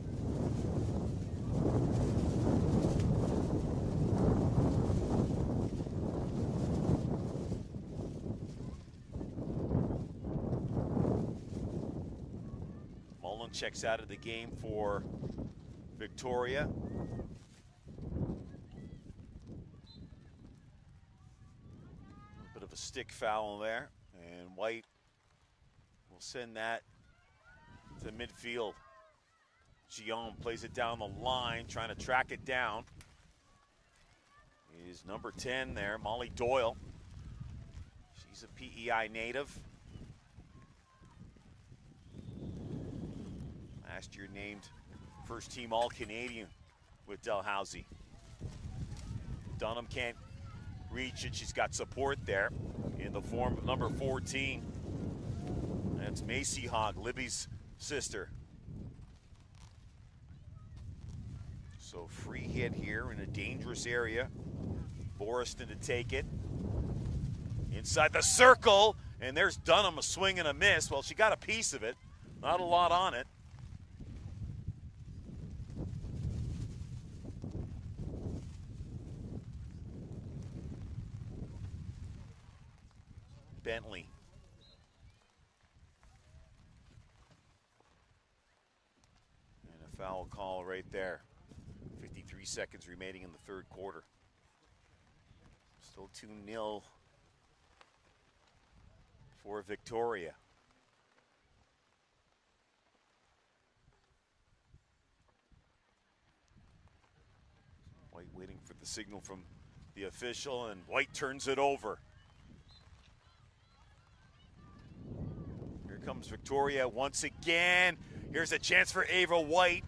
Mullen checks out of the game for Victoria. A bit of a stick foul there, and White will send that to midfield. Gion plays it down the line, trying to track it down. Is number 10 there, Molly Doyle. She's a PEI native. Last year named first team All-Canadian with Dalhousie. Dunham can't reach it. She's got support there in the form of number 14. That's Macy Hogg, Libby's sister. So free hit here in a dangerous area. Boriston to take it. Inside the circle, and there's Dunham, a swing and a miss. Well, she got a piece of it, not a lot on it. Bentley. And a foul call right there. 53 seconds remaining in the third quarter. Still 2-0 for Victoria. White waiting for the signal from the official, and White turns it over. Here comes Victoria once again. Here's a chance for Ava White.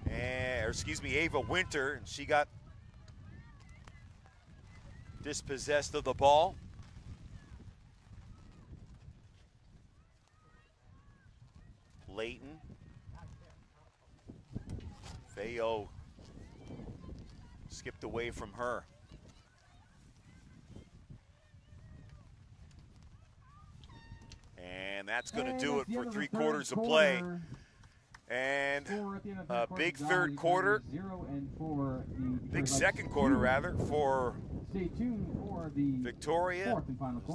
Ava Winter. And she got dispossessed of the ball. Layton. Feo skipped away from her. And that's going to do it for 3 quarters of play. And a big third quarter, big second quarter rather, for Victoria.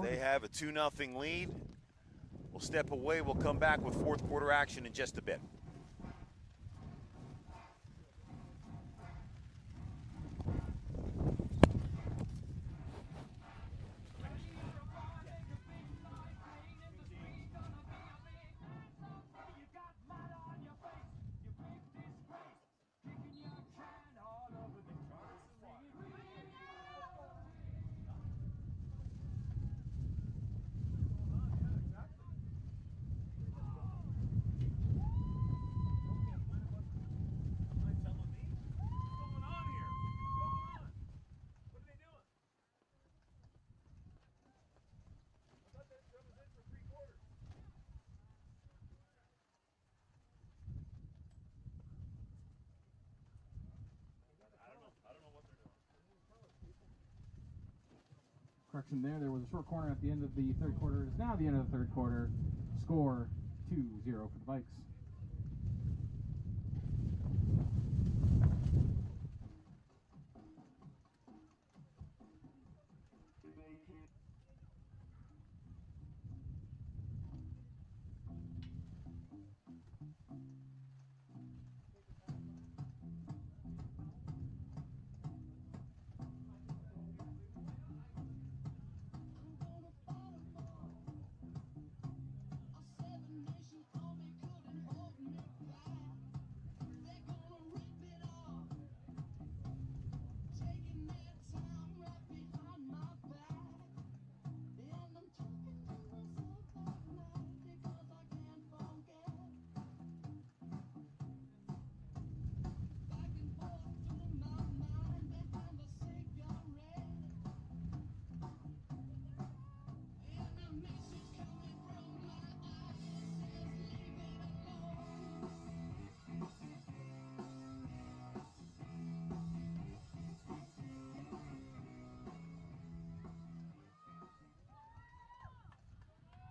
They have a 2-0 lead. We'll step away. We'll come back with fourth quarter action in just a bit. Correction there was a short corner at the end of the third quarter. It's now the end of the third quarter. Score 2-0 for the Vikes.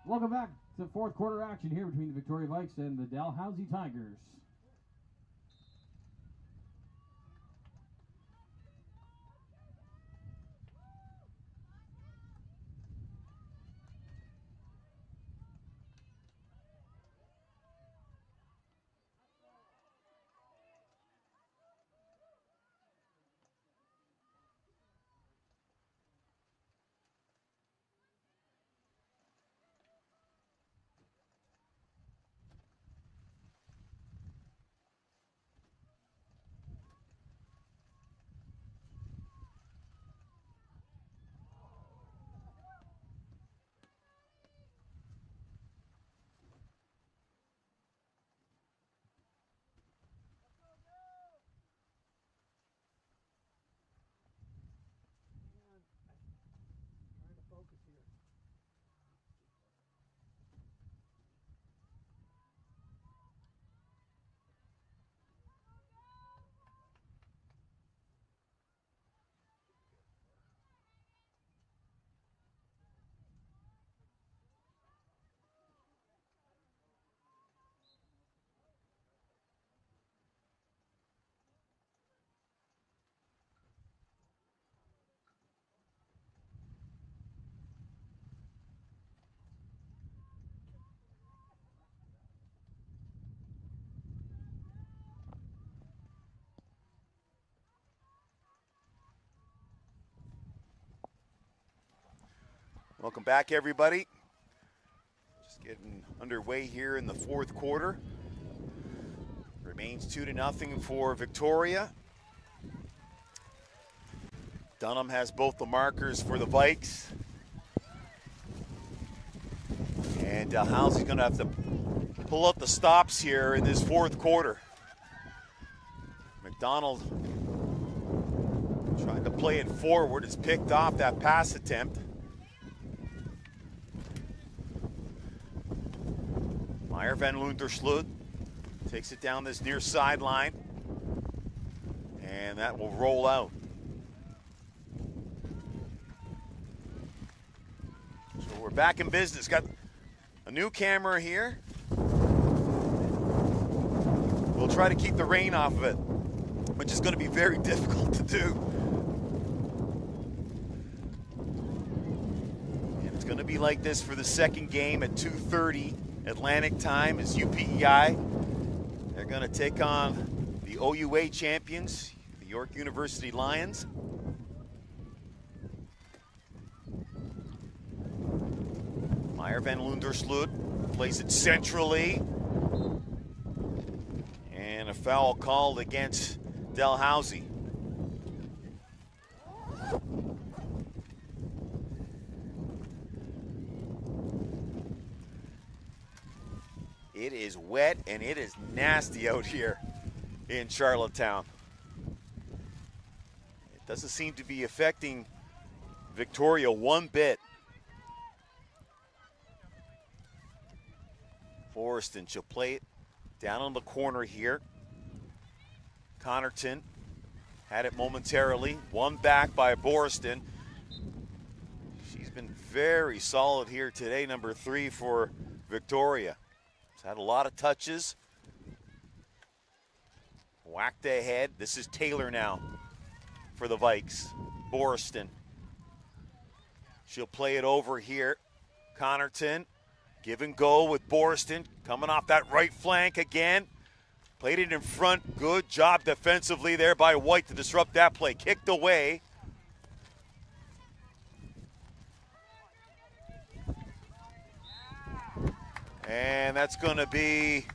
Welcome back to fourth quarter action here between the Victoria Vikes and the Dalhousie Tigers. Welcome back, everybody. Just getting underway here in the fourth quarter. Remains 2-0 for Victoria. Dunham has both the markers for the Vikes. And Dalhousie's going to have to pull out the stops here in this fourth quarter. McDonald trying to play it forward. Has picked off that pass attempt. Meyer van Lundersloot takes it down this near sideline. And that will roll out. So we're back in business. Got a new camera here. We'll try to keep the rain off of it, which is going to be very difficult to do. And it's going to be like this for the second game at 2:30 Atlantic time as UPEI. They're going to take on the OUA champions, the York University Lions. Meyer van Lundersloot plays it centrally. And a foul called against Dalhousie. It is wet and it is nasty out here in Charlottetown. It doesn't seem to be affecting Victoria one bit. Boriston, she'll play it down on the corner here. Connerton had it momentarily. Won back by Boriston. She's been very solid here today, number 3 for Victoria. She's had a lot of touches. Whacked ahead. This is Taylor now for the Vikes. Boriston. She'll play it over here. Connerton. Give and go with Boriston. Coming off that right flank again. Played it in front. Good job defensively there by White to disrupt that play. Kicked away. And that's going to be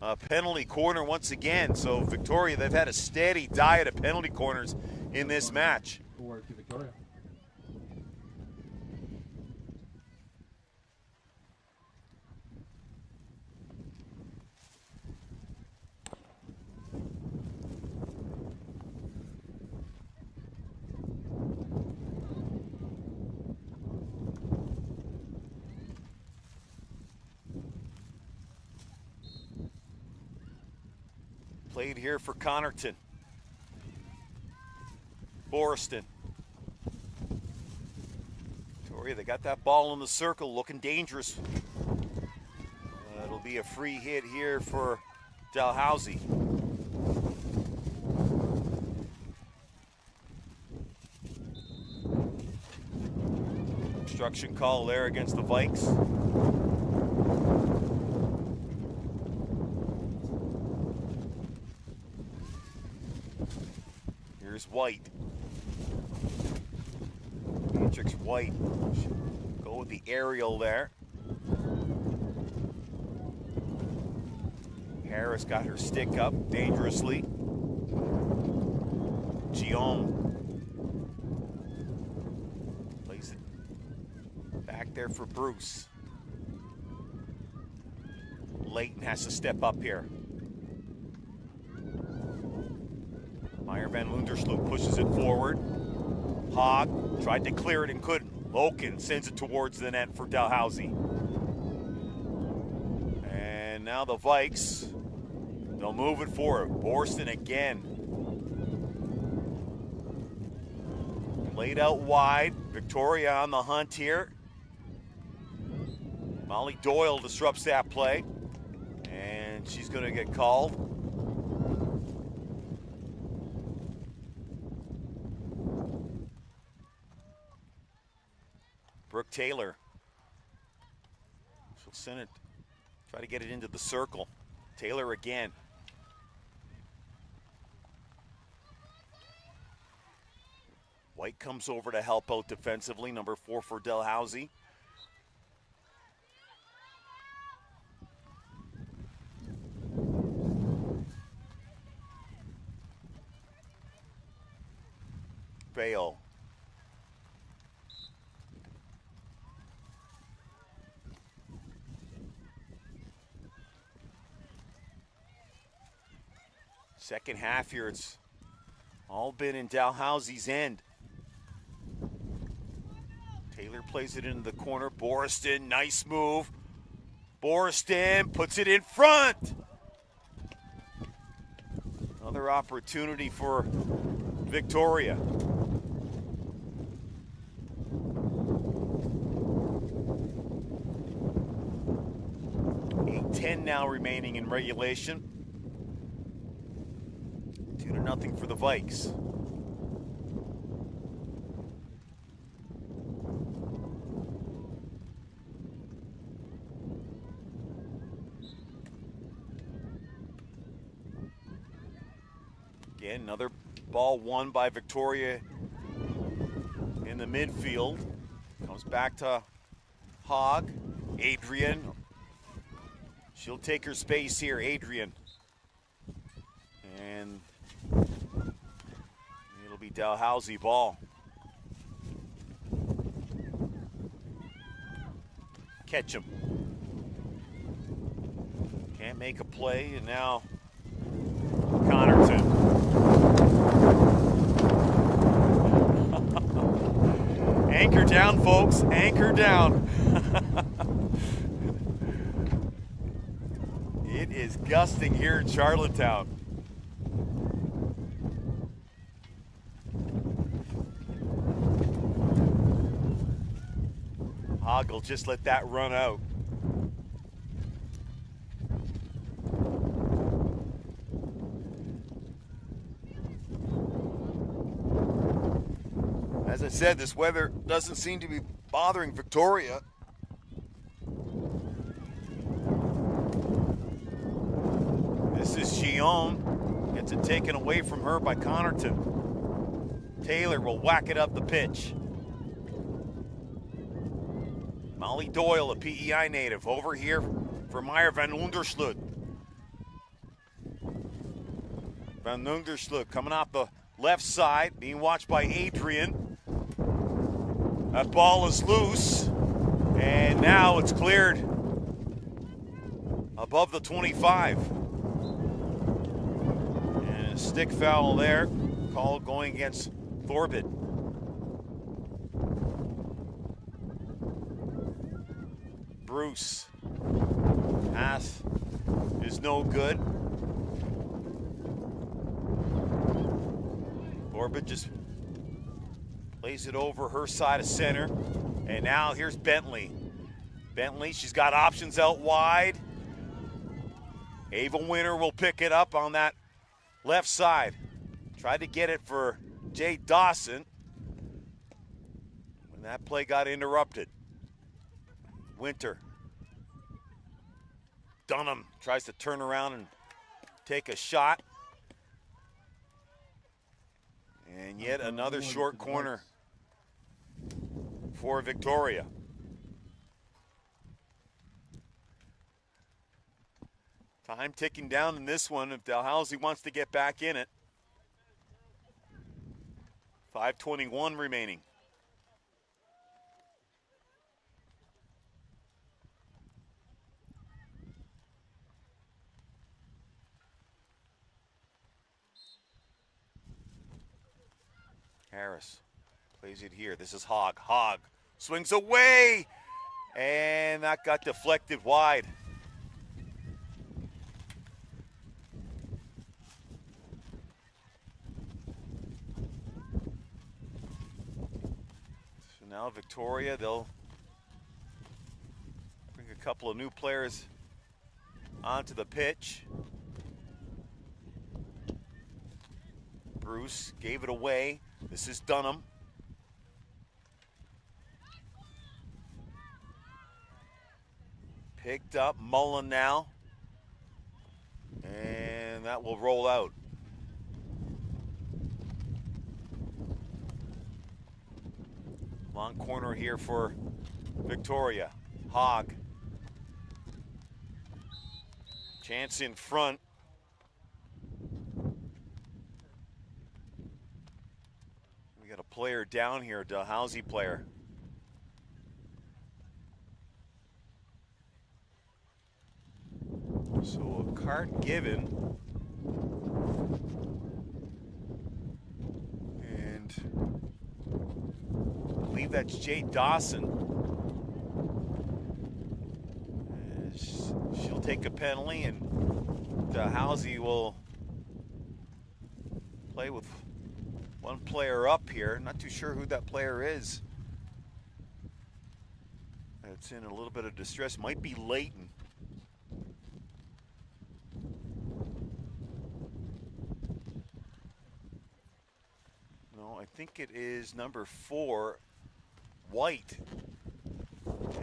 a penalty corner once again. So Victoria, they've had a steady diet of penalty corners in this match. Forward to Victoria. Played here for Connerton. Boriston. Victoria, they got that ball in the circle, looking dangerous. It'll be a free hit here for Dalhousie. Obstruction call there against the Vikes. Here's White. Matrix White. Go with the aerial there. Harris got her stick up dangerously. Guillaume plays it back there for Bruce. Leighton has to step up here. Meyer van Lundersloot pushes it forward. Hogg tried to clear it and couldn't. Loken sends it towards the net for Dalhousie. And now the Vikes, they'll move it forward. Boriston again. Laid out wide. Victoria on the hunt here. Molly Doyle disrupts that play. And she's going to get called. Brooke Taylor. She'll send it, try to get it into the circle. Taylor again. White comes over to help out defensively, number 4 for Dalhousie. Fail. Second half here, it's all been in Dalhousie's end. Taylor plays it into the corner. Boriston, nice move. Boriston puts it in front. Another opportunity for Victoria. 8:10 now remaining in regulation. 2-0 for the Vikes. Again, another ball won by Victoria in the midfield. Comes back to Hogg. Adrian. She'll take her space here, Adrian. And it'll be Dalhousie ball. Catch him. Can't make a play, and now Connerton. Anchor down, folks. Anchor down. It is gusting here in Charlottetown. Hogg will just let that run out. As I said, this weather doesn't seem to be bothering Victoria. This is Gion. Gets it taken away from her by Connerton. Taylor will whack it up the pitch. Molly Doyle, a PEI native, over here for Meyer van Undersloot. Van Undersloot coming off the left side, being watched by Adrian. That ball is loose, and now it's cleared above the 25. And a stick foul there, called going against Thorbid. Bruce. Pass is no good. Thorbid just plays it over her side of center. And now here's Bentley. Bentley, she's got options out wide. Ava Winter will pick it up on that left side. Tried to get it for Jay Dawson when that play got interrupted. Winter. Dunham tries to turn around and take a shot. And yet another short corner for Victoria. Time ticking down in this one if Dalhousie wants to get back in it. 5:21 remaining. Harris plays it here. This is Hogg. Hogg swings away, and that got deflected wide. So now Victoria, they'll bring a couple of new players onto the pitch. Bruce gave it away. This is Dunham. Picked up, Mullen now. And that will roll out. Long corner here for Victoria. Hogg. Chance in front. We got a player down here, a Dalhousie player. So a card given. And I believe that's Jay Dawson. She'll take a penalty, and Dalhousie will play with one player up here. Not too sure who that player is. It's in a little bit of distress. Might be Leighton. No, I think it is number 4, White.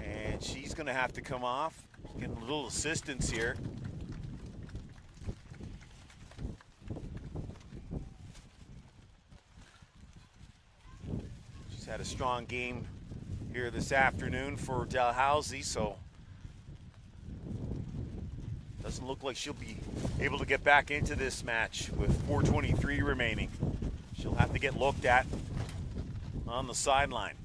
And she's going to have to come off. Getting a little assistance here. She's had a strong game here this afternoon for Dalhousie, so doesn't look like she'll be able to get back into this match with 4:23 remaining. She'll have to get looked at on the sideline.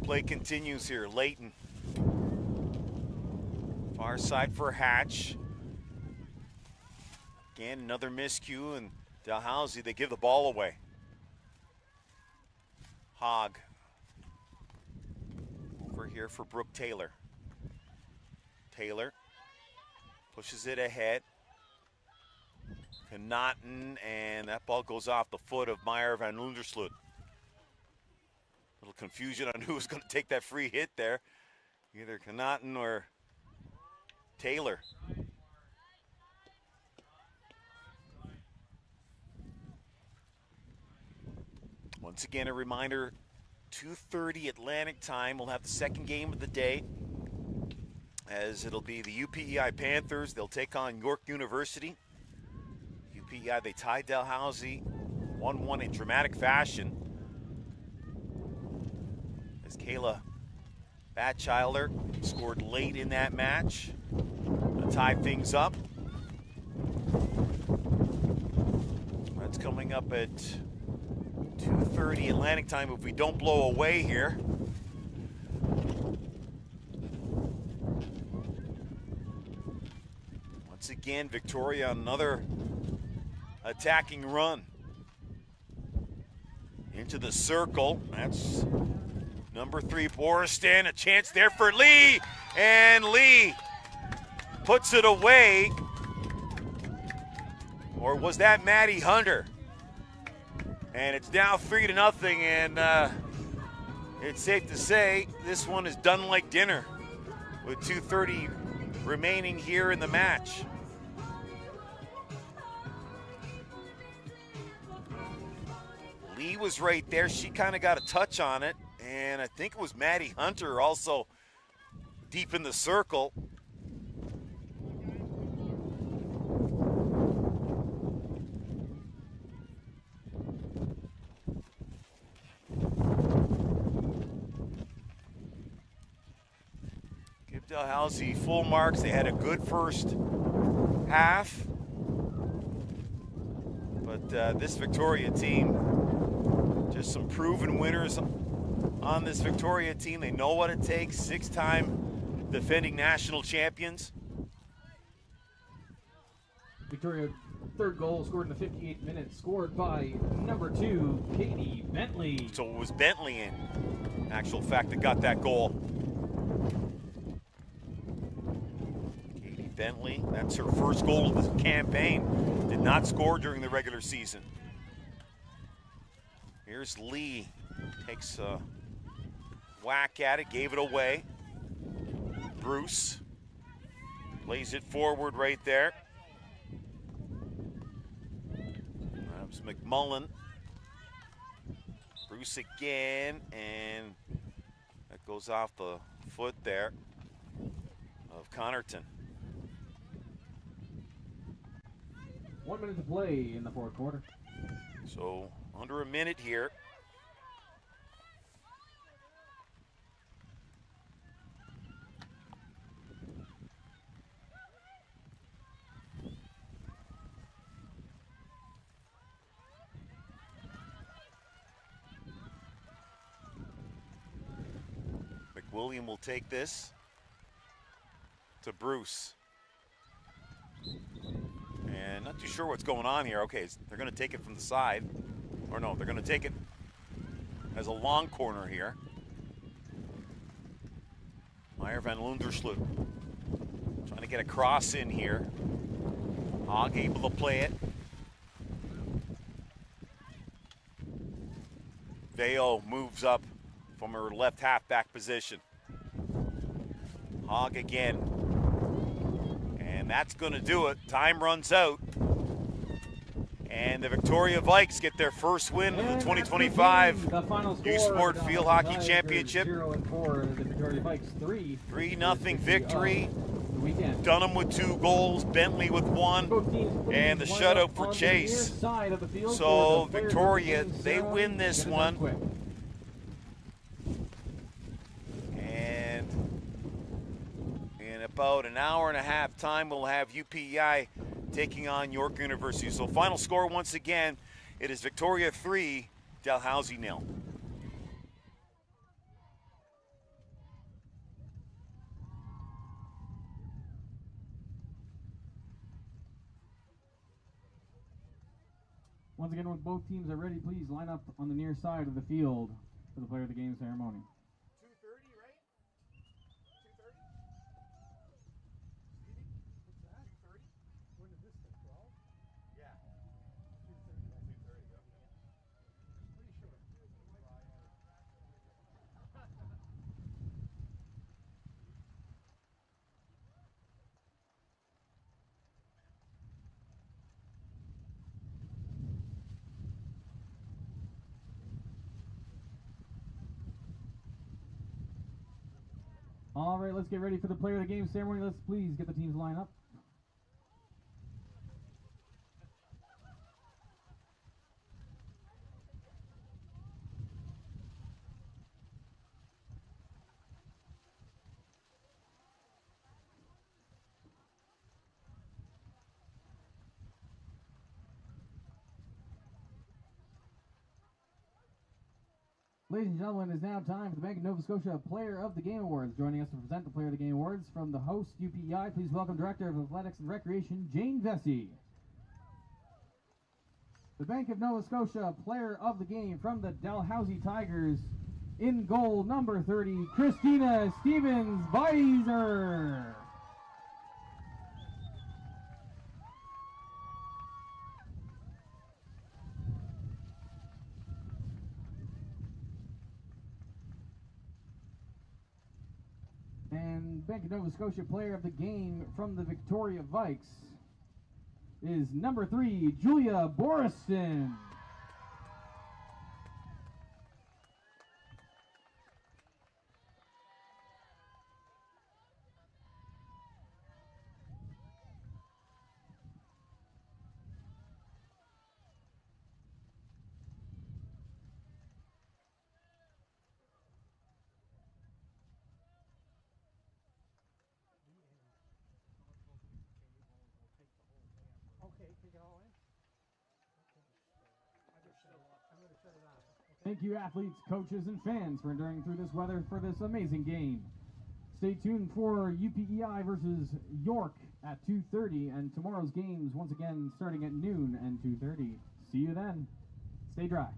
Play continues here. Leighton. Far side for Hatch. Again, another miscue, and Dalhousie, they give the ball away. Hogg. Over here for Brooke Taylor. Taylor pushes it ahead. Connaughton, and that ball goes off the foot of Meyer van Lundersloot. Little confusion on who was going to take that free hit there. Either Connaughton or Taylor. Once again, a reminder, 2:30 Atlantic time. We'll have the second game of the day, as it'll be the UPEI Panthers. They'll take on York University. UPEI, they tied Dalhousie 1-1 in dramatic fashion. As Kayla Batchilder scored late in that match to tie things up. That's coming up at 2:30 Atlantic time if we don't blow away here. Once again, Victoria, another attacking run into the circle. That's number 3, Boristan. A chance there for Lee, and Lee puts it away. Or was that Maddie Hunter? And it's now 3-0, and it's safe to say this one is done like dinner with 2:30 remaining here in the match. Lee was right there. She kind of got a touch on it. And I think it was Maddie Hunter also deep in the circle. Give Dalhousie full marks. They had a good first half. But this Victoria team, just some proven winners on this Victoria team. They know what it takes. 6-time defending national champions. Victoria, third goal scored in the 58th minute, scored by number 2, Katie Bentley. So it was Bentley in actual fact that got that goal. Katie Bentley, that's her first goal of the campaign. Did not score during the regular season. Here's Lee, takes a whack at it, gave it away. Bruce plays it forward right there. That was McMullen. Bruce again, and goes off the foot there of Connerton. 1 minute to play in the fourth quarter. So under a minute here. McWilliam will take this to Bruce. And not too sure what's going on here. Okay, they're going to take it from the side. Or no, they're going to take it as a long corner here. Meyer van Lundersloot trying to get a cross in here. Hogg able to play it. Veo moves up from her left halfback position. Hogg again. And that's going to do it. Time runs out. And the Victoria Vikes get their first win of the 2025 U Sport Field Hockey Championship. 0-4, the Victoria Vikes 3-0 victory. Dunham with 2 goals, Bentley with 1, and the shutout for Chase. So Victoria, they win this one. And in about an hour and a half time, we'll have UPEI taking on York University. So final score once again, it is Victoria 3, Dalhousie 0. Once again, when both teams are ready, please line up on the near side of the field for the player of the game ceremony. 2:30, right? 2:30? What's that? 2:30? When did this take? 12? Yeah. 2:30. 2:30. Okay. Pretty sure. All right, let's get ready for the player of the game ceremony. Let's please get the teams lined up. Ladies and gentlemen, it is now time for the Bank of Nova Scotia Player of the Game Awards. Joining us to present the Player of the Game Awards from the host, UPEI, please welcome Director of Athletics and Recreation, Jane Vesey. The Bank of Nova Scotia Player of the Game from the Dalhousie Tigers, in goal, number 30, Christina Stevens-Weiser. And Bank of Nova Scotia Player of the Game from the Victoria Vikes is number 3, Julia Boriston. Thank you, athletes, coaches, and fans for enduring through this weather for this amazing game. Stay tuned for UPEI versus York at 2:30, and tomorrow's games once again starting at noon and 2:30. See you then. Stay dry.